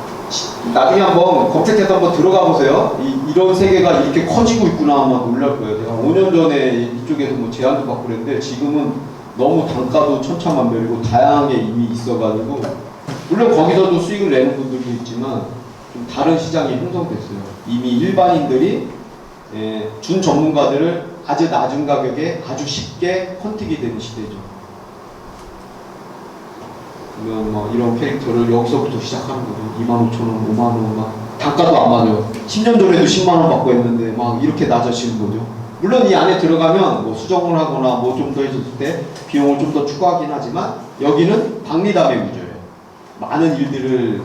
나중에 한번 검색해서 한번 들어가 보세요. 이런 세계가 이렇게 커지고 있구나 아마 놀랄 거예요. 제가 5년 전에 이쪽에서 뭐 제안도 받고 그랬는데 지금은 너무 단가도 천차만별이고 다양하게 이미 있어가지고 물론 거기서도 수익을 내는 분들도 있지만 좀 다른 시장이 형성됐어요. 이미 일반인들이 준 전문가들을 아주 낮은 가격에 아주 쉽게 컨택이 되는 시대죠. 그러면 뭐 이런 캐릭터를 여기서부터 시작하는 거죠. 25,000원, 5만원 막 단가도 안 맞아요. 10년 전에도 10만원 받고 했는데 막 이렇게 낮아지는 거죠. 물론 이 안에 들어가면 뭐 수정을 하거나 뭐 좀 더 해줬을 때 비용을 좀 더 추가하긴 하지만 여기는 박리담의 구조예요. 많은 일들을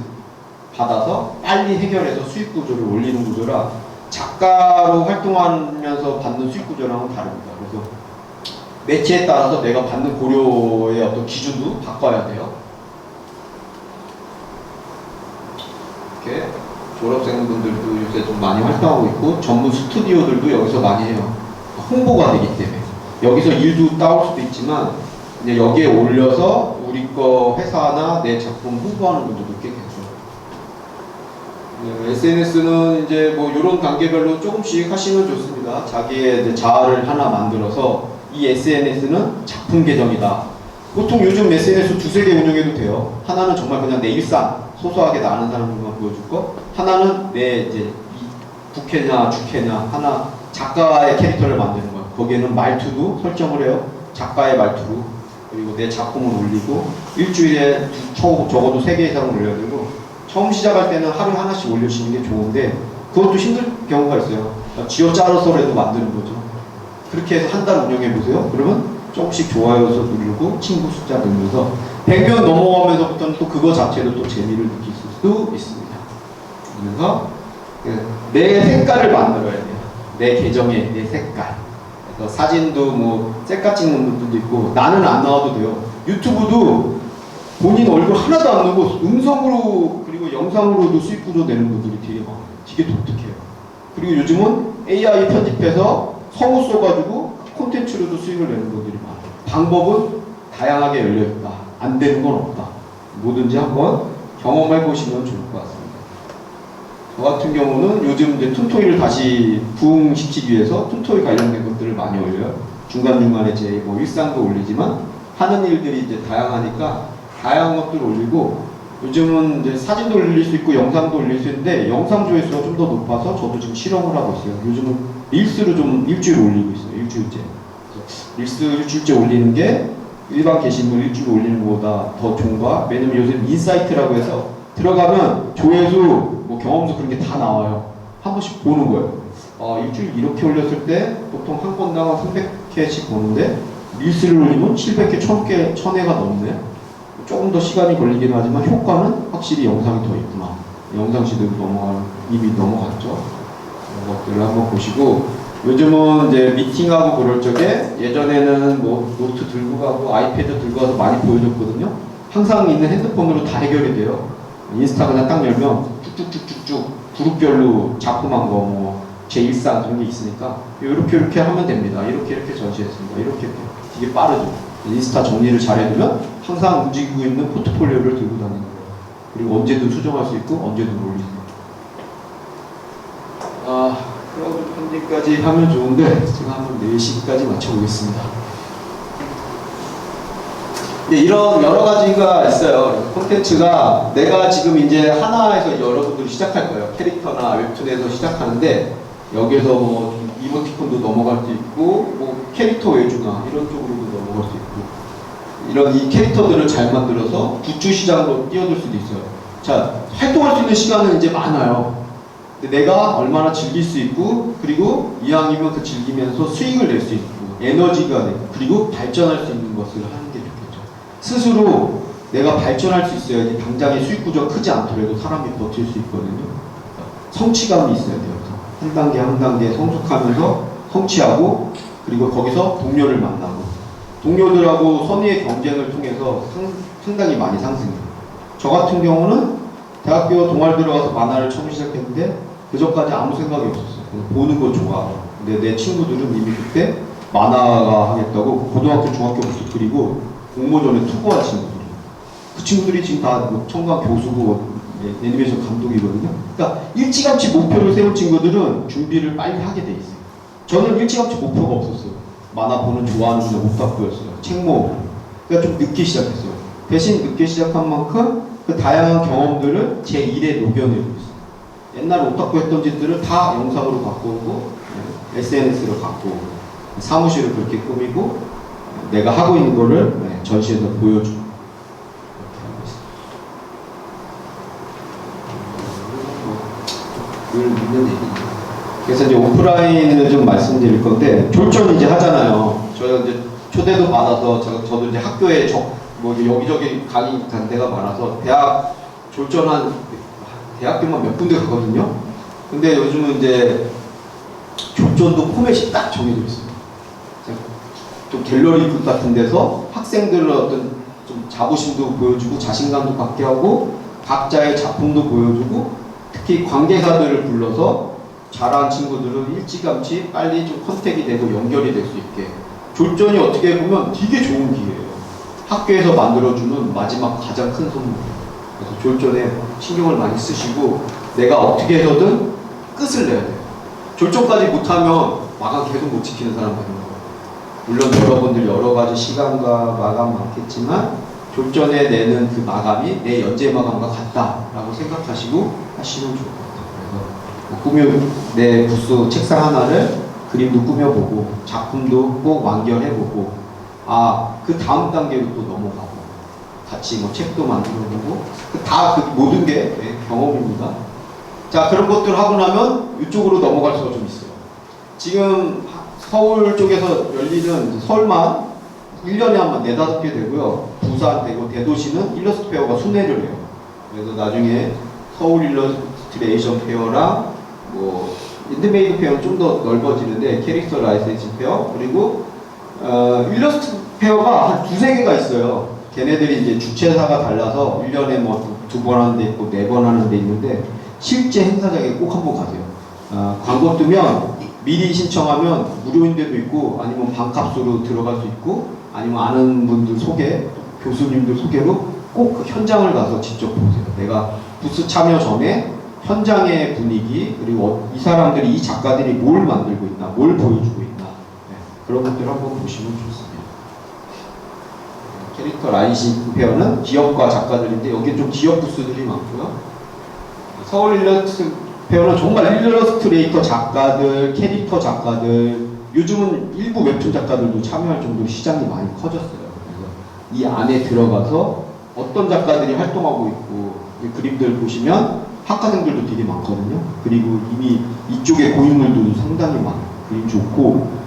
받아서 빨리 해결해서 수익 구조를 올리는 구조라 작가로 활동하면서 받는 수익 구조랑은 다릅니다. 그래서 매체에 따라서 내가 받는 고려의 어떤 기준도 바꿔야 돼요. 이렇게 졸업생분들도 요새 좀 많이 활동하고 있고 전문 스튜디오들도 여기서 많이 해요. 홍보가 되기 때문에 여기서 일도 따올 수도 있지만 이제 여기에 올려서 우리 거 회사나 내 작품 홍보하는 분들도 꽤 계세요. SNS는 이제 뭐 이런 단계별로 조금씩 하시면 좋습니다. 자기의 이제 자아를 하나 만들어서 이 SNS는 작품 계정이다. 보통 요즘 SNS 두세 개 운영해도 돼요. 하나는 정말 그냥 내 일상 소소하게 나는 사람들만 보여줄 거, 하나는 내 이제 부캐냐 주캐냐 하나 작가의 캐릭터를 만드는 거예요. 거기에는 말투도 설정을 해요. 작가의 말투로. 그리고 내 작품을 올리고 일주일에 적어도 3개 이상을 올려야 되고 처음 시작할 때는 하루에 하나씩 올려주시는 게 좋은데 그것도 힘들 경우가 있어요. 쥐어 짜서라도 만드는 거죠. 그렇게 해서 한 달 운영해 보세요. 그러면 조금씩 좋아요 수 누르고 친구 숫자 늘면서 100명 넘어가면서부터는 또 그거 자체로 또 재미를 느낄 수도 있습니다. 그래서 내 색깔을 만들어야 돼요. 내 계정에 내 색깔. 그래서 사진도 뭐 셀카 찍는 분들도 있고 나는 안 나와도 돼요. 유튜브도 본인 얼굴 하나도 안 넣고 음성으로 그리고 영상으로도 수익 구조 내는 분들이 되게 많아요. 되게 독특해요. 그리고 요즘은 AI 편집해서 성우 써가지고 콘텐츠로도 수익을 내는 분들이 많아요. 방법은 다양하게 열려있다. 안 되는 건 없다. 뭐든지 한번 경험해 보시면 좋을 것 같습니다. 저 같은 경우는 요즘 이제 툰토이를 다시 부흥시키기 위해서 툰토이 관련된 것들을 많이 올려요. 중간중간에 제 뭐 일상도 올리지만 하는 일들이 이제 다양하니까 다양한 것들을 올리고 요즘은 이제 사진도 올릴 수 있고 영상도 올릴 수 있는데 영상 조회수가 좀 더 높아서 저도 지금 실험을 하고 있어요. 요즘은 릴스로 좀 일주일 올리고 있어요. 일주일째. 릴스 일주일째 올리는 게 일반 게시물 일주일 올리는 것보다 더 좋은 거야. 왜냐면 요새 인사이트라고 해서 들어가면 조회수, 뭐 경험수 그런 게 다 나와요. 한 번씩 보는 거예요. 일주일 이렇게 올렸을 때 보통 한 건당 300회씩 보는데 릴스를 올리면 700회, 1000개, 1000회가 넘네. 조금 더 시간이 걸리긴 하지만 효과는 확실히 영상이 더 있구나. 영상 시대로 이미 넘어갔죠. 그런 것들을 한번 보시고 요즘은 이제 미팅하고 그럴 적에 예전에는 뭐 노트 들고 가고 아이패드 들고 가서 많이 보여줬거든요. 항상 있는 핸드폰으로 다 해결이 돼요. 인스타 그냥 딱 열면 쭉쭉쭉쭉쭉 그룹별로 작품한 거 뭐 제 일상 그런 게 있으니까 이렇게 하면 됩니다. 이렇게 전시했습니다. 이렇게 되게 빠르죠. 인스타 정리를 잘 해두면 항상 움직이고 있는 포트폴리오를 들고 다니는 거예요. 그리고 언제든 수정할 수 있고 언제든 올릴 수 있고. 크라우드 펀딩까지 하면 좋은데 제가 한번 4시까지 맞춰보겠습니다. 이런 여러 가지가 있어요. 콘텐츠가 내가 지금 이제 하나에서 여러분들이 시작할 거예요. 캐릭터나 웹툰에서 시작하는데 여기에서 뭐 이모티콘도 넘어갈 수 있고 뭐 캐릭터 외주나 이런 쪽으로도 넘어갈 수 있고 이런 이 캐릭터들을 잘 만들어서 굿즈 시장으로 뛰어들 수도 있어요. 자, 활동할 수 있는 시간은 이제 많아요. 근데 내가 얼마나 즐길 수 있고 그리고 이왕이면 그 즐기면서 수익을 낼 수 있고 에너지가 되고 그리고 발전할 수 있는 것을 하는 게 좋겠죠. 스스로 내가 발전할 수 있어야지 당장의 수익 구조가 크지 않더라도 사람이 버틸 수 있거든요. 성취감이 있어야 돼요. 한 단계 한 단계 성숙하면서 성취하고 그리고 거기서 동료를 만나고 동료들하고 선의의 경쟁을 통해서 상당히 많이 상승해요. 저 같은 경우는 대학교 동아리 들어가서 만화를 처음 시작했는데 그전까지 아무 생각이 없었어요. 보는 거 좋아하고 근데 내 친구들은 이미 그때 만화가 하겠다고 고등학교, 중학교부터 그리고 공모전에 투고한 친구들. 그 친구들이 지금 다뭐 청강 교수고 애니메이션 감독이거든요. 그러니까 일찌감치 목표를 세운 친구들은 준비를 빨리 하게 돼 있어요. 저는 일찌감치 목표가 없었어요. 만화 보는 좋아하는 그냥 오타쿠였어요. 책모. 그러니까 좀 늦게 시작했어요. 대신 늦게 시작한 만큼 그 다양한 경험들을 제 일에 녹여내고 있어요. 옛날 오타쿠 했던 짓들을 다 영상으로 갖고 오고 SNS로 갖고 오고 사무실을 그렇게 꾸미고 내가 하고 있는 거를 전시에서 보여주고 늘 있는 얘기죠. 그래서 이제 오프라인을 좀 말씀드릴 건데 졸전 이제 하잖아요. 저희가 이제 초대도 받아서 저도 이제 학교에 뭐 여기저기 강의 간 데가 많아서 대학 졸전한 대학교만 몇 군데 가거든요. 근데 요즘은 이제 졸전도 포맷이 딱 정해져 있어요. 좀 갤러리 같은 데서 학생들의 어떤 좀 자부심도 보여주고 자신감도 갖게 하고 각자의 작품도 보여주고 특히 관계사들을 불러서 잘한 친구들은 일찌감치 빨리 좀 컨택이 되고 연결이 될 수 있게 졸전이 어떻게 보면 되게 좋은 기회예요. 학교에서 만들어주는 마지막 가장 큰 선물이에요. 그래서 졸전에 신경을 많이 쓰시고 내가 어떻게 해서든 끝을 내야 돼요. 졸전까지 못하면 마감 계속 못 지키는 사람 되는 거예요. 물론 여러분들 여러 가지 시간과 마감 많겠지만 졸전에 내는 그 마감이 내 연재 마감과 같다라고 생각하시고 하시면 좋을 것 같아요. 그래서 내 부스 책상 하나를 그림도 꾸며보고 작품도 꼭 완결해보고 그 다음 단계로 또 넘어가고 같이 뭐 책도 만들어보고 다 그 모든 게 경험입니다. 자, 그런 것들 하고 나면 이쪽으로 넘어갈 수가 좀 있어요. 지금 서울 쪽에서 열리는 서울만 1년에 한 4-5개 되고요. 부산, 대구, 대도시는 일러스트 페어가 순회를 해요. 그래서 나중에 서울 일러스트레이션 페어랑 뭐 인드메이드 페어는 좀 더 넓어지는데 캐릭터 라이센싱 페어 그리고 일러스트 페어가 한 2-3개가 있어요. 걔네들이 이제 주최사가 달라서 1년에 뭐 2번 하는 데 있고 4번 하는 데 있는데 실제 행사장에 꼭 한번 가세요. 광고 뜨면 미리 신청하면 무료인 데도 있고 아니면 반값으로 들어갈 수 있고 아니면 아는 분들 소개, 교수님들 소개로 꼭 그 현장을 가서 직접 보세요. 내가 부스 참여 전에 현장의 분위기 그리고 이 사람들이 이 작가들이 뭘 만들고 있나 뭘 보여주고 있나 그런 것들을 한번 보시면 좋습니다. 캐릭터 라이신 페어는 기업과 작가들인데 여기 좀 기업 부스들이 많고요. 서울 일러스트 페어는 정말 일러스트레이터 작가들, 캐릭터 작가들 요즘은 일부 웹툰 작가들도 참여할 정도로 시장이 많이 커졌어요. 그래서 이 안에 들어가서 어떤 작가들이 활동하고 있고 그림들 보시면 학과생들도 되게 많거든요. 그리고 이미 이쪽에 고인물들도 상당히 많아요. 그림 좋고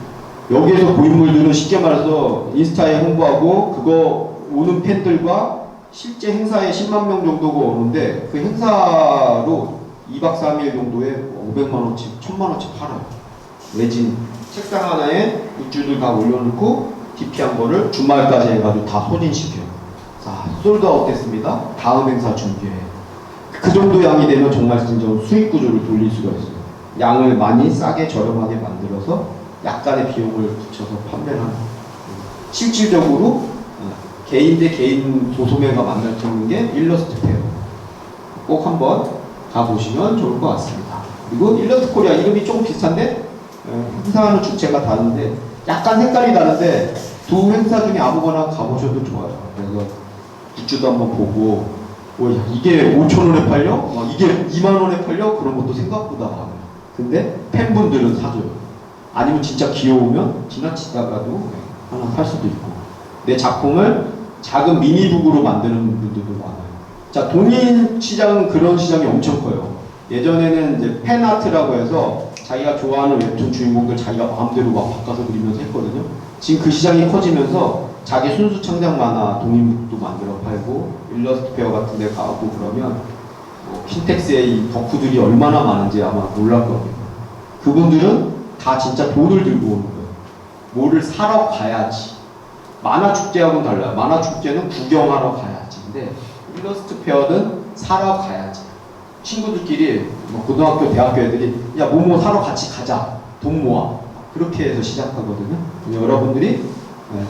여기에서 고인물들은 쉽게 말해서 인스타에 홍보하고 그거 오는 팬들과 실제 행사에 10만 명 정도가 오는데 그 행사로 2박 3일 정도에 500만원치, 1000만원치 팔아요. 외진 책상 하나에 굿즈들 다 올려놓고 DP한 거를 주말까지 해가지고 다 소진시켜요. 자, 솔드아웃 됐습니다. 다음 행사 준비해요. 그 정도 양이 되면 정말 진짜 수익 구조를 돌릴 수가 있어요. 양을 많이 싸게 저렴하게 만들어서 약간의 비용을 붙여서 판매를 하는 거예요. 실질적으로 개인 대 개인 도소매가 만나는 게 일러스트 페어. 꼭 한번 가보시면 좋을 것 같습니다. 그리고 일러스트 코리아 이름이 조금 비슷한데 행사하는 주체가 다른데 약간 색깔이 다른데 두 행사 중에 아무거나 가보셔도 좋아요. 그래서 굿즈도 한번 보고 이게 5,000원에 팔려? 이게 2만원에 팔려? 그런 것도 생각보다 많아요. 근데 팬분들은 사줘요. 아니면 진짜 귀여우면 지나치다가도 하나 살 수도 있고 내 작품을 작은 미니북으로 만드는 분들도 많아요. 자, 동인 시장은 그런 시장이 엄청 커요. 예전에는 이제 팬아트라고 해서 자기가 좋아하는 웹툰 주인공들 자기가 마음대로 막 바꿔서 그리면서 했거든요. 지금 그 시장이 커지면서 자기 순수 창작 만화 동인북도 만들어 팔고 일러스트 페어 같은 데 가고 그러면 킨텍스의 이 덕후들이 얼마나 많은지 아마 놀랄 겁니다. 그분들은 다 진짜 돈을 들고 오는 거예요. 뭐를 사러 가야지. 만화 축제하고는 달라요. 만화 축제는 구경하러 가야지. 근데 일러스트 페어는 사러 가야지. 친구들끼리 고등학교, 대학교 애들이 야 뭐뭐 사러 같이 가자. 돈 모아. 그렇게 해서 시작하거든요. 여러분들이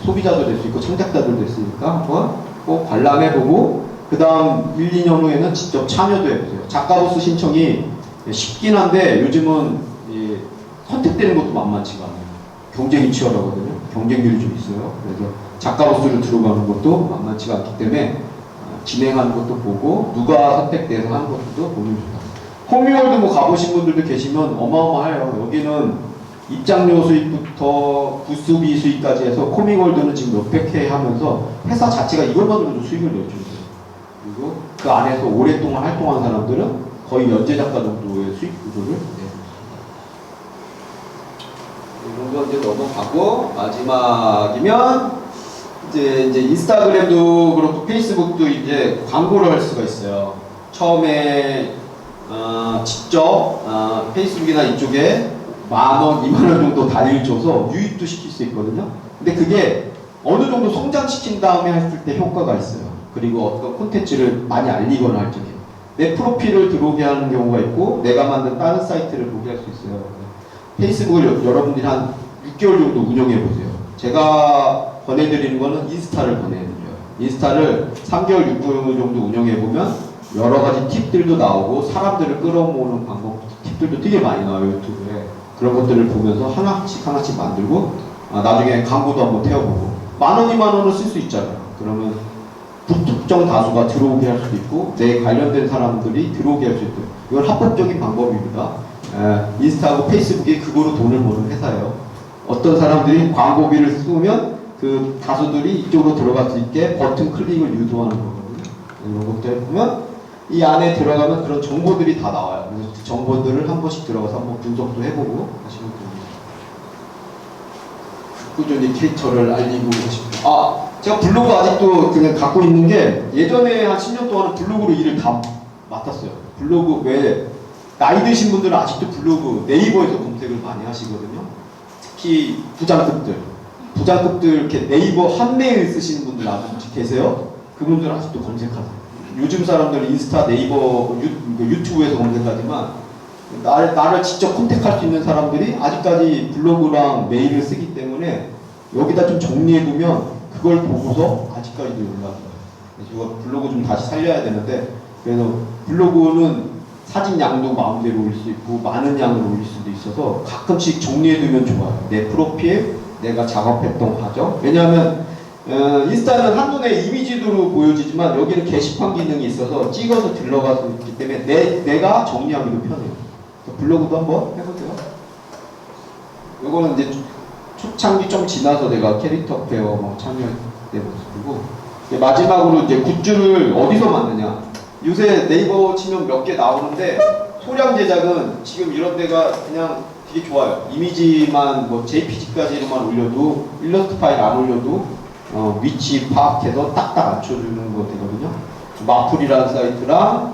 소비자도 될 수 있고 창작자도 될 수 있으니까 한번 꼭 관람해보고 그 다음 1, 2년 후에는 직접 참여도 해보세요. 작가로서 신청이 쉽긴 한데 요즘은 선택되는 것도 만만치가 않아요. 경쟁이 치열하거든요. 경쟁률이 좀 있어요. 그래서 작가로서를 들어가는 것도 만만치가 않기 때문에 진행하는 것도 보고 누가 선택돼서 하는 것도 보면 좋다. 홈리월드 뭐 가보신 분들도 계시면 어마어마해요. 여기는 입장료 수익부터 부스비 수익까지 해서 코믹월드는 지금 몇백 회 하면서 회사 자체가 이것만으로도 수익을 내주세요. 그리고 그 안에서 오랫동안 활동한 사람들은 거의 연재 작가 정도의 수익 구조를 이런 거 이제 넘어가고 마지막이면 이제 인스타그램도 그렇고 페이스북도 이제 광고를 할 수가 있어요. 처음에 직접 페이스북이나 이쪽에 10,000원, 20,000원 정도 단위를 줘서 유입도 시킬 수 있거든요. 근데 그게 어느 정도 성장시킨 다음에 했을 때 효과가 있어요. 그리고 어떤 콘텐츠를 많이 알리거나 할 적에 내 프로필을 들어오게 하는 경우가 있고 내가 만든 다른 사이트를 보게 할 수 있어요. 페이스북을 여러분들이 한 6개월 정도 운영해 보세요. 제가 권해드리는 거는 인스타를 권해드려요. 인스타를 3개월, 6개월 정도 운영해 보면 여러 가지 팁들도 나오고 사람들을 끌어모으는 방법 팁들도 되게 많이 나와요, 유튜브에. 그런 것들을 보면서 하나씩 만들고 나중에 광고도 한번 태워보고 10,000원, 20,000원을 쓸 수 있잖아요. 그러면 불특정 다수가 들어오게 할 수도 있고 내 관련된 사람들이 들어오게 할 수 있고 이건 합법적인 방법입니다. 인스타하고 페이스북이 그거로 돈을 버는 회사예요. 어떤 사람들이 광고비를 쓰면 그 다수들이 이쪽으로 들어갈 수 있게 버튼 클릭을 유도하는 거거든요. 이런 것들 보면 이 안에 들어가면 그런 정보들이 다 나와요. 그래서 그 정보들을 한 번씩 들어가서 한번 분석도 해보고 하시면 됩니다. 꾸준히 캐릭터를 알리고 싶고 제가 블로그 아직도 그냥 갖고 있는 게 예전에 한 10년 동안은 블로그로 일을 다 맡았어요. 블로그 왜 나이 드신 분들은 아직도 블로그 네이버에서 검색을 많이 하시거든요. 특히 부장급들 이렇게 네이버 한메일 쓰시는 분들 아직 계세요? 그분들은 아직도 검색하세요. 요즘 사람들은 인스타, 네이버, 유튜브에서 검색하지만 나를 직접 컨택할 수 있는 사람들이 아직까지 블로그랑 메일을 쓰기 때문에 여기다 좀 정리해두면 그걸 보고서 아직까지도 올라가요. 그래서 이거 블로그 좀 다시 살려야 되는데 그래서 블로그는 사진 양도 마음대로 올릴 수 있고 많은 양으로 올릴 수도 있어서 가끔씩 정리해두면 좋아요. 내 프로필, 내가 작업했던 과정. 왜냐하면 인스타는 한눈에 이미지로 보여지지만 여기는 게시판 기능이 있어서 찍어서 들러갈 수 있기 때문에 내가 정리하기도 편해요. 블로그도 한번 해보세요. 요거는 이제 초창기 좀 지나서 내가 캐릭터 페어 참여된 모습이고 마지막으로 이제 굿즈를 어디서 만드냐. 요새 네이버 치면 몇 개 나오는데 소량 제작은 지금 이런 데가 그냥 되게 좋아요. 이미지만 뭐 JPG까지만 올려도 일러스트 파일 안 올려도 위치 파악해서 딱딱 맞춰주는 거 되거든요. 마플이라는 사이트랑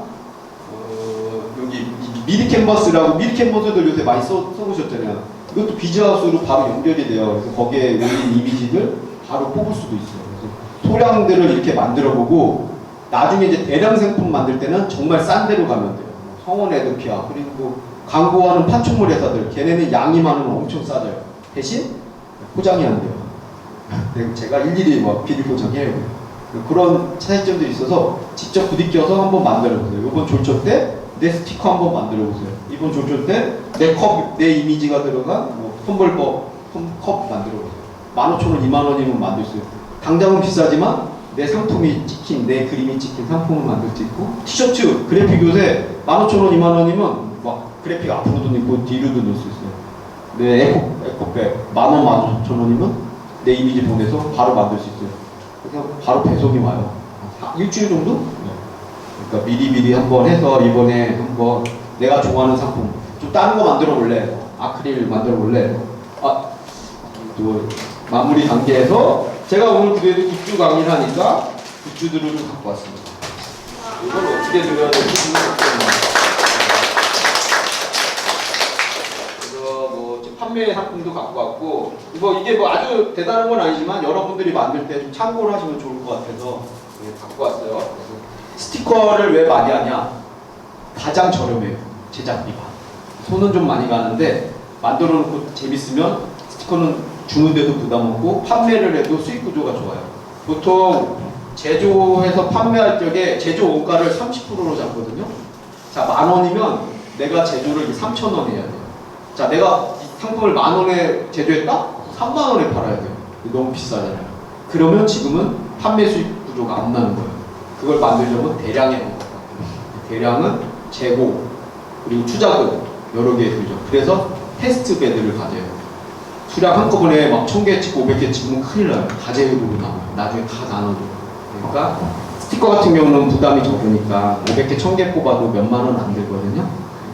여기 미리 캔버스라고 미리 캔버스도 요새 많이 써보셨잖아요. 이것도 비즈하우스로 바로 연결이 돼요. 그래서 거기에 올린 이미지를 바로 뽑을 수도 있어요. 그래서 소량들을 이렇게 만들어보고 나중에 이제 대량 상품 만들 때는 정말 싼 데로 가면 돼요. 성원 에드피아 그리고 광고하는 판촉물 회사들 걔네는 양이 많으면 엄청 싸져요. 대신 포장이 안 돼요. 제가 일일이 뭐 비닐 포장해요. 그런 차이점들이 있어서 직접 부딪혀서 한번 만들어보세요. 이번 졸조 때 내 스티커 한번 만들어보세요. 이번 졸조 때 내 이미지가 들어간 뭐 텀블컵 만들어보세요. 15,000원, 20,000원이면 만들 수 있어요. 당장은 비싸지만 내 상품이 찍힌, 내 그림이 찍힌 상품을 만들 수 있고 티셔츠, 그래픽 요새 15,000원, 20,000원이면 막 그래픽 앞으로도 넣고 뒤로도 넣을 수 있어요. 내 에코백 10,000원, 15,000원이면 내 이미지 보내서 바로 만들 수 있어요. 그래서 바로 배송이 와요. 일주일 정도? 그러니까 미리 한번 해서 이번에 한번 내가 좋아하는 상품 좀 다른 거 만들어 볼래? 아크릴 만들어 볼래? 또 마무리 단계에서 제가 오늘 그래도 굿즈 강의를 하니까 굿즈들을 좀 갖고 왔습니다. 이걸 어떻게 드려야 될지 그래서 뭐 판매 상품도 갖고 왔고 이게 뭐 아주 대단한 건 아니지만 여러분들이 만들 때 좀 참고를 하시면 좋을 것 같아서 갖고 왔어요. 그래서 스티커를 왜 많이 하냐? 가장 저렴해요. 제작비가. 손은 좀 많이 가는데 만들어 놓고 재밌으면 스티커는 주는데도 부담 없고 판매를 해도 수익 구조가 좋아요. 보통 제조해서 판매할 적에 제조 원가를 30%로 잡거든요. 자, 10,000원이면 내가 제조를 3,000원 해야 돼요. 자, 내가 이 상품을 10,000원에 제조했다? 30,000원에 팔아야 돼요. 너무 비싸잖아요. 그러면 지금은 판매 수익 구조가 안 나는 거예요. 그걸 만들려면 대량에 넣는 거예요. 대량은 재고 그리고 투자금 여러 개 들죠. 그래서 테스트 베드를 가져요. 수량 한꺼번에 막 1,000개 찍고 500개 찍으면 큰일 나요. 다재료로 나와요. 나중에 다 나눠줘요. 그러니까 스티커 같은 경우는 부담이 적으니까 500개, 1,000개 뽑아도 몇만 원 안 들거든요.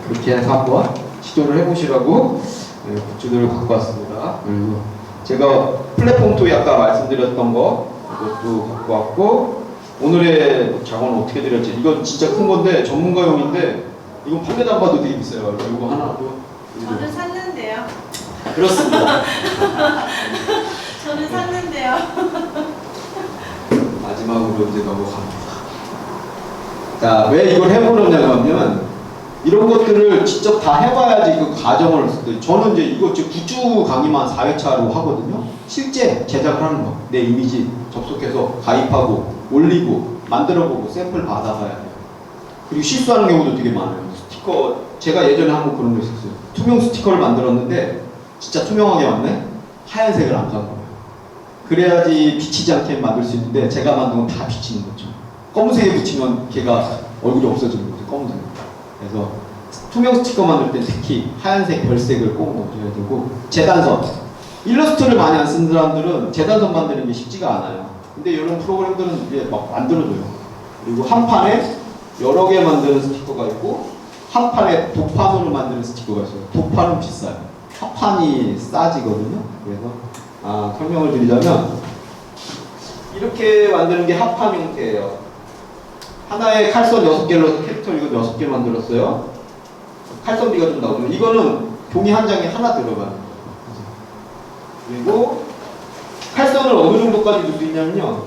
그렇게 해서 한번 시도를 해보시라고 굿즈들을 갖고 왔습니다. 그리고 제가 플랫폼 토이 아까 말씀드렸던 거 이것도 갖고 왔고, 오늘의 장원은 어떻게 드렸지? 이건 진짜 큰 건데 전문가용인데 이건 판매도 안 봐도 되게 비싸요. 이거 하나도. 저는 샀는데요. 그렇습니다. 저는 샀는데요. 마지막으로 이제 넘어갑니다. 자, 왜 이걸 해보느냐면 이런 것들을 직접 다 해봐야지 그 과정을 쓰거든요. 저는 이제 이거 지금 굿즈 강의만 4회차로 하거든요. 실제 제작을 하는 거. 내 이미지 접속해서 가입하고 올리고 만들어보고 샘플 받아봐야 돼요. 그리고 실수하는 경우도 되게 많아요. 스티커 제가 예전에 한번 그런 거 있었어요. 투명 스티커를 만들었는데 진짜 투명하게 왔네? 하얀색을 안 간 거예요. 그래야지 비치지 않게 만들 수 있는데 제가 만든 건 다 비치는 거죠. 검은색에 붙이면 걔가 얼굴이 없어지는 거죠. 검은색. 그래서 투명 스티커 만들 때 특히 하얀색 별색을 꼭 넣어줘야 되고, 재단선. 일러스트를 많이 안 쓰는 사람들은 재단선 만드는 게 쉽지가 않아요. 근데 이런 프로그램들은 이제 막 만들어줘요. 그리고 한 판에 여러 개 만드는 스티커가 있고 한 판에 도판으로 만드는 스티커가 있어요. 도판은 비싸요. 합판이 싸지거든요. 그래서 설명을 드리자면 이렇게 만드는 게 합판 형태예요. 하나에 칼선 6개로 캐릭터 이거 6개 만들었어요. 칼선비가 좀 나오죠. 이거는 종이 한 장에 하나 들어가요. 그리고 칼선을 어느 정도까지 넣을 수 있냐면요.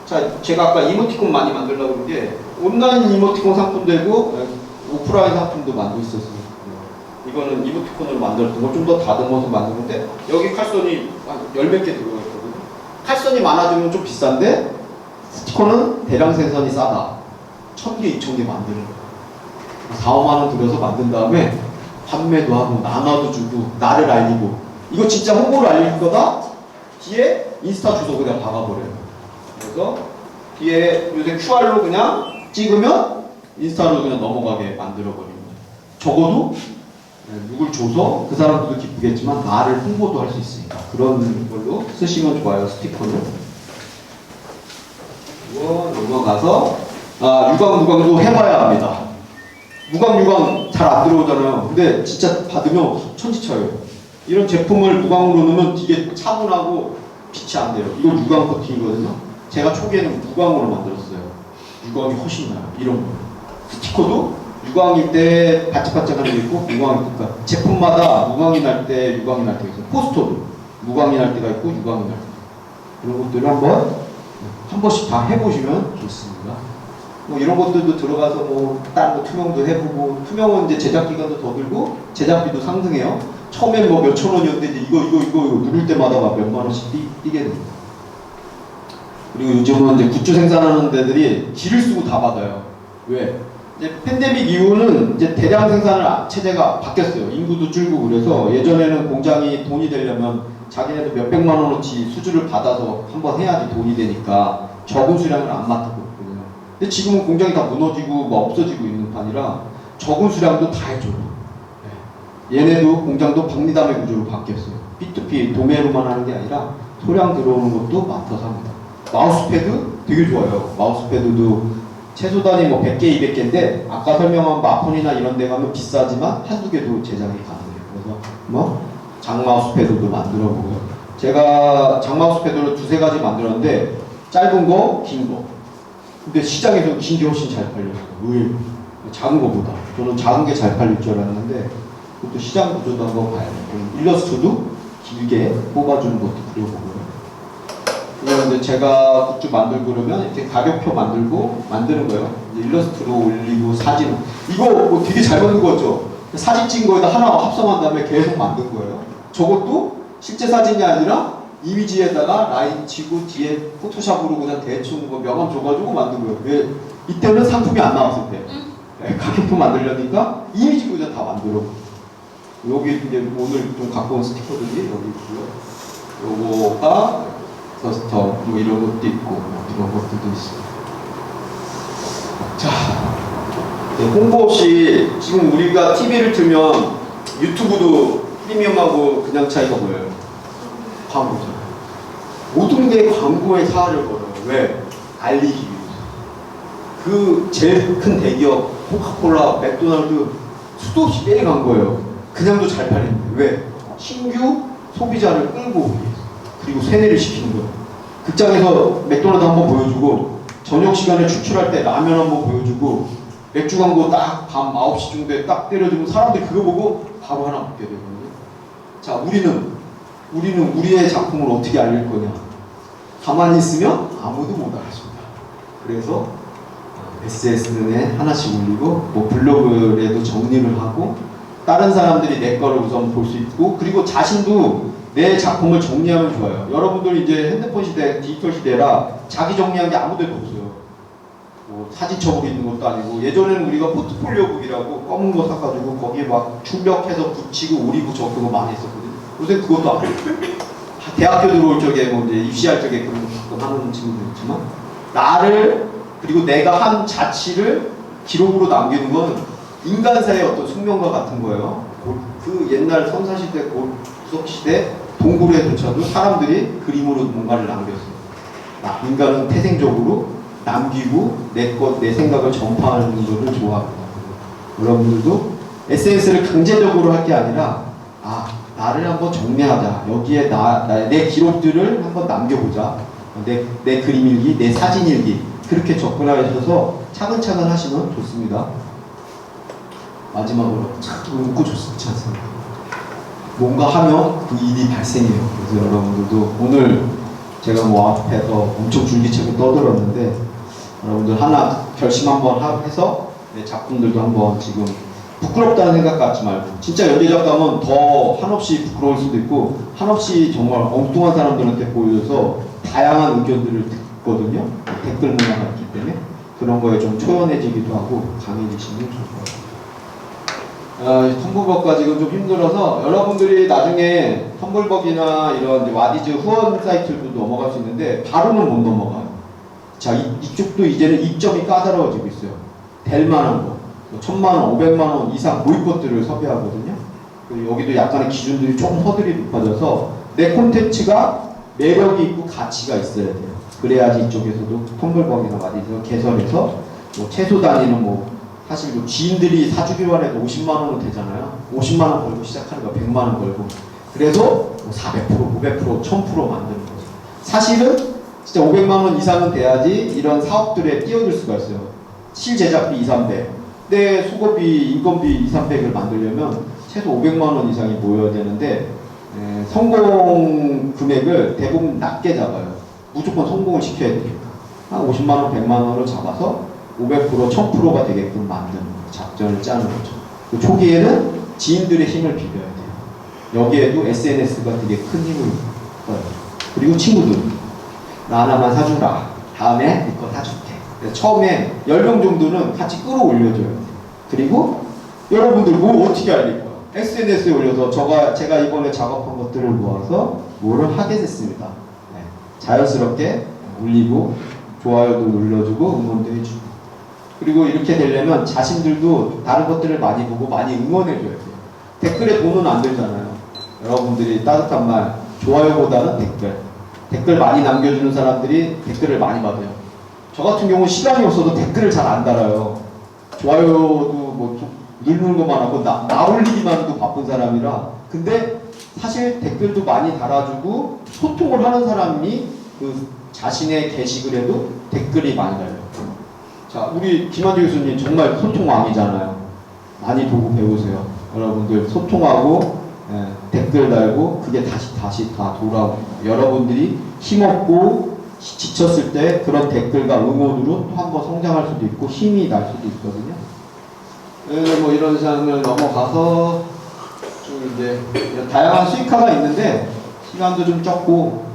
자, 제가 아까 이모티콘 많이 만들려고 그런 게 온라인 이모티콘 상품도 되고 오프라인 상품도 만들고 있었어요. 이거는 이모티콘으로 만들었던 걸 좀 더 다듬어서 만드는데 여기 칼선이 한 10몇 개 들어가 있거든요. 칼선이 많아지면 좀 비싼데 스티커는 대량 생산이 싸다. 1,000개, 2,000개 만드는 거예요. 4, 5만 원 들여서 만든 다음에 판매도 하고 나눠도 주고 나를 알리고, 이거 진짜 홍보를 알릴 거다? 뒤에 인스타 주소 그냥 박아버려요. 그래서 뒤에 요새 QR로 그냥 찍으면 인스타로 그냥 넘어가게 만들어버리는 거예요. 적어도 누굴 줘서 그 사람들도 기쁘겠지만 나를 홍보도 할 수 있으니까 그런 걸로 쓰시면 좋아요. 스티커를. 이거 넘어가서 유광무광도 해봐야 합니다. 무광 잘 안 들어오잖아요. 근데 진짜 받으면 천지차예요. 이런 제품을 무광으로 넣으면 되게 차분하고 빛이 안 돼요. 이거 유광 코팅이거든요. 제가 초기에는 무광으로 만들었어요. 유광이 훨씬 나요. 이런 거. 스티커도 유광일 때 반짝반짝하는 게 있고 무광일 때, 그러니까 제품마다 무광이 날 때, 유광이 날 때가 있어요. 포스터도 무광이 날 때가 있고 유광이 날 때. 이런 것들을 한 번씩 다 해보시면 좋습니다. 뭐 이런 것들도 들어가서 뭐 다른 거 투명도 해보고, 투명은 이제 제작 기간도 더 들고 제작비도 상승해요. 처음엔 뭐 몇천 원이었는데 이제 이거 누를 때마다 막 몇만 원씩 뛰게 됩니다. 그리고 요즘은 이제 굿즈 생산하는 데들이 기를 쓰고 다 받아요. 왜? 이제 팬데믹 이후는 이제 대량 생산을 체제가 바뀌었어요. 인구도 줄고. 그래서 예전에는 공장이 돈이 되려면 자기네도 몇백만 원어치 수주를 받아서 한번 해야지 돈이 되니까 적은 수량을 안 맡았거든요. 근데 지금은 공장이 다 무너지고 뭐 없어지고 있는 판이라 적은 수량도 다 해줘요. 얘네도 공장도 박리담의 구조로 바뀌었어요. P2P 도매로만 하는 게 아니라 소량 들어오는 것도 맡아서 합니다. 마우스패드 되게 좋아요. 마우스패드도 최소 단위 뭐 100개, 200개인데 아까 설명한 마폰이나 이런 데 가면 비싸지만 한두 개도 제작이 가능해요. 그래서 뭐 장마우스패드도 만들어 보고요. 제가 장마우스패드를 2-3가지 만들었는데 짧은 거, 긴 거. 근데 시장에서 긴 게 훨씬 잘 팔렸어요. 의외로. 작은 거보다. 저는 작은 게 잘 팔릴 줄 알았는데 그것도 시장 구조도 한번 봐야 돼요. 일러스트도 길게 뽑아주는 것도 그려보고요. 그러면 이제 제가 굿즈 만들고 그러면 이렇게 가격표 만드는 거예요. 이제 일러스트로 올리고 사진. 이거 뭐 되게 잘 만든 거죠. 사진 찍은 거에다 하나 합성한 다음에 계속 만든 거예요. 저것도 실제 사진이 아니라 이미지에다가 라인 치고 뒤에 포토샵으로 그냥 대충 뭐 명함 줘가지고 만든 거예요. 왜? 이때는 상품이 안 나왔을 때. 네, 가격표 만들려니까 이미지 그냥 다 만들어. 여기 이제 오늘 좀 갖고 온 스티커들이 여기 있고요. 요거가 커스텀 뭐 이런 것도 있고 뭐 이런 것들도 있어요. 자, 네, 홍보 없이 지금 우리가 TV를 틀면 유튜브도 프리미엄하고 그냥 차이가 뭐예요? 광고죠. 모든 게 광고에 사활을 걸어요. 왜? 알리기 위해서. 그 제일 큰 대기업 코카콜라, 맥도날드 수도 없이 매일 간 거예요. 그냥도 잘 팔리는데 왜? 신규 소비자를 끌고 오기 위해서. 그리고 세뇌를 시키는 거예요. 극장에서 맥도날드 한번 보여주고 저녁 시간에 추출할 때 라면 한번 보여주고 맥주 광고 딱 밤 9시 정도에 딱 때려주면 사람들이 그거 보고 바로 하나 먹게 되거든요. 자, 우리는 우리의 작품을 어떻게 알릴 거냐? 가만히 있으면 아무도 못 알아줍니다. 그래서 SNS에 하나씩 올리고 뭐 블로그에도 정리를 하고 다른 사람들이 내 거를 우선 볼 수 있고 그리고 자신도 내 작품을 정리하면 좋아요. 여러분들 이제 핸드폰 시대, 디지털 시대라 자기 정리한 게 아무 데도 없어요. 뭐 사진첩으로 있는 것도 아니고 예전에는 우리가 포트폴리오북이라고 검은 거 사가지고 거기에 막 출력해서 붙이고 오리고 적고 많이 했었거든요. 요새 그것도 안 해요. 대학교 들어올 적에 뭐 이제 입시할 적에 그런 거 가끔 하는 친구도 있지만 나를 그리고 내가 한 자취를 기록으로 남기는 건 인간사의 어떤 숙명과 같은 거예요. 그 옛날 선사시대, 구석시대 동굴에조차도 사람들이 그림으로 뭔가를 남겼어요. 인간은 태생적으로 남기고 내 생각을 전파하는 것을 좋아합니다. 여러분들도 SNS를 강제적으로 할 게 아니라 나를 한번 정리하자. 여기에 내 기록들을 한번 남겨보자. 내 그림 일기, 내 사진 일기 그렇게 접근하셔서 차근차근 하시면 좋습니다. 마지막으로 참 웃고 좋지 않습니까? 뭔가 하면 그 일이 발생해요. 그래서 여러분들도 오늘 제가 뭐 앞에서 엄청 줄기차게 떠들었는데 여러분들 하나 결심 한번 해서 내 작품들도 한번 지금 부끄럽다는 생각 갖지 말고 진짜 연재 작가면 더 한없이 부끄러울 수도 있고 한없이 정말 엉뚱한 사람들한테 보여줘서 다양한 의견들을 듣거든요. 댓글 문화가 있기 때문에 그런 거에 좀 초연해지기도 하고 강해지시면 좋을 것 같아요. 텀블벅 지금 좀 힘들어서 여러분들이 나중에 텀블벅이나 이런 와디즈 후원 사이트도 넘어갈 수 있는데 바로는 못 넘어가요. 자, 이쪽도 이제는 입점이 까다로워지고 있어요. 될 만한 거. 1,000만원, 500만원 이상 고급 것들을 섭외하거든요. 그리고 여기도 약간의 기준들이 조금 허들이 높아져서 내 콘텐츠가 매력이 있고 가치가 있어야 돼요. 그래야지 이쪽에서도 텀블벅이나 와디즈 개설해서 뭐 최소 단위는 뭐 사실 뭐 지인들이 사주기로 해도 50만원은 되잖아요. 50만원 벌고 시작하는 거 100만원 벌고 그래서 뭐 400%, 500%, 1000% 만드는 거죠. 사실은 진짜 500만원 이상은 돼야지 이런 사업들에 뛰어들 수가 있어요. 실제작비 2, 300 내 수고비, 인건비 2, 300을 만들려면 최소 500만원 이상이 모여야 되는데 성공 금액을 대부분 낮게 잡아요. 무조건 성공을 시켜야 되니까 한 50만원, 100만원으로 잡아서 500%, 1000%가 되게끔 만드는 작전을 짜는 거죠. 그 초기에는 지인들의 힘을 빌려야 돼요. 여기에도 SNS가 되게 큰 힘을 써요. 그리고 친구들 나 하나만 사주라. 다음에 네 거 사줄게. 처음에 10명 정도는 같이 끌어올려줘요. 그리고 여러분들 뭐 어떻게 알릴 거야? SNS에 올려서 제가 이번에 작업한 것들을 모아서 뭐를 하게 됐습니다. 네. 자연스럽게 올리고 좋아요도 눌러주고 응원도 해주고 그리고 이렇게 되려면 자신들도 다른 것들을 많이 보고 많이 응원해줘야 돼요. 댓글에 돈은 안 들잖아요. 여러분들이 따뜻한 말 좋아요보다는 댓글 많이 남겨주는 사람들이 댓글을 많이 받아요. 저 같은 경우는 시간이 없어도 댓글을 잘 안 달아요. 좋아요도 뭐 좀 누르는 것만 하고 나 올리기만 해도 바쁜 사람이라 근데 사실 댓글도 많이 달아주고 소통을 하는 사람이 그 자신의 게시글에도 댓글이 많이 달려요. 자, 우리 김한주 교수님 정말 소통왕이잖아요. 많이 보고 배우세요. 여러분들 소통하고 댓글 달고 그게 다시 다 돌아오고 여러분들이 힘없고 지쳤을 때 그런 댓글과 응원으로 또 한번 성장할 수도 있고 힘이 날 수도 있거든요. 뭐 이런 상을 넘어가서 좀 이제 다양한 수익화가 있는데 시간도 좀 적고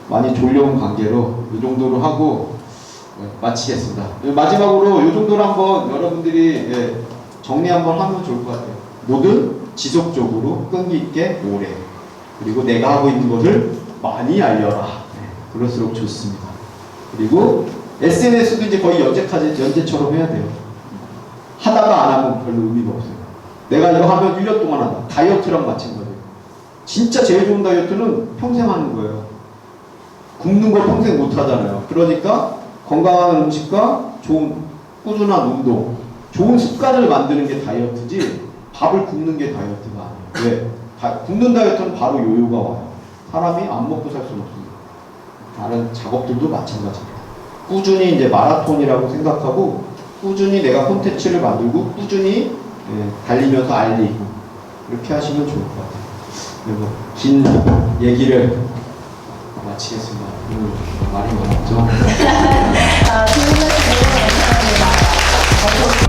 많이 졸려온 관계로 이 정도로 하고 마치겠습니다. 마지막으로 이 정도로 한번 여러분들이 정리 한번 하면 좋을 것 같아요. 뭐든 지속적으로 끈기 있게 오래, 그리고 내가 하고 있는 것을 많이 알려라. 그럴수록 좋습니다. 그리고 SNS도 이제 거의 연재처럼 해야 돼요. 하다가 안 하면 별로 의미가 없어요. 내가 이거 하면 1년 동안 한다. 다이어트랑 마찬가지예요. 진짜 제일 좋은 다이어트는 평생 하는 거예요. 굶는 거 평생 못 하잖아요. 그러니까 건강한 음식과 좋은 꾸준한 운동, 좋은 습관을 만드는 게 다이어트지 밥을 굶는 게 다이어트가 아니에요. 왜? 굶는 다이어트는 바로 요요가 와요. 사람이 안 먹고 살 수는 없습니다. 다른 작업들도 마찬가지입니다. 꾸준히 이제 마라톤이라고 생각하고 꾸준히 내가 콘텐츠를 만들고 꾸준히 달리면서 알리고 이렇게 하시면 좋을 것 같아요. 그리고 긴 얘기를 마치겠습니다. 말이 많았죠? 좋은 말씀 감사합니다.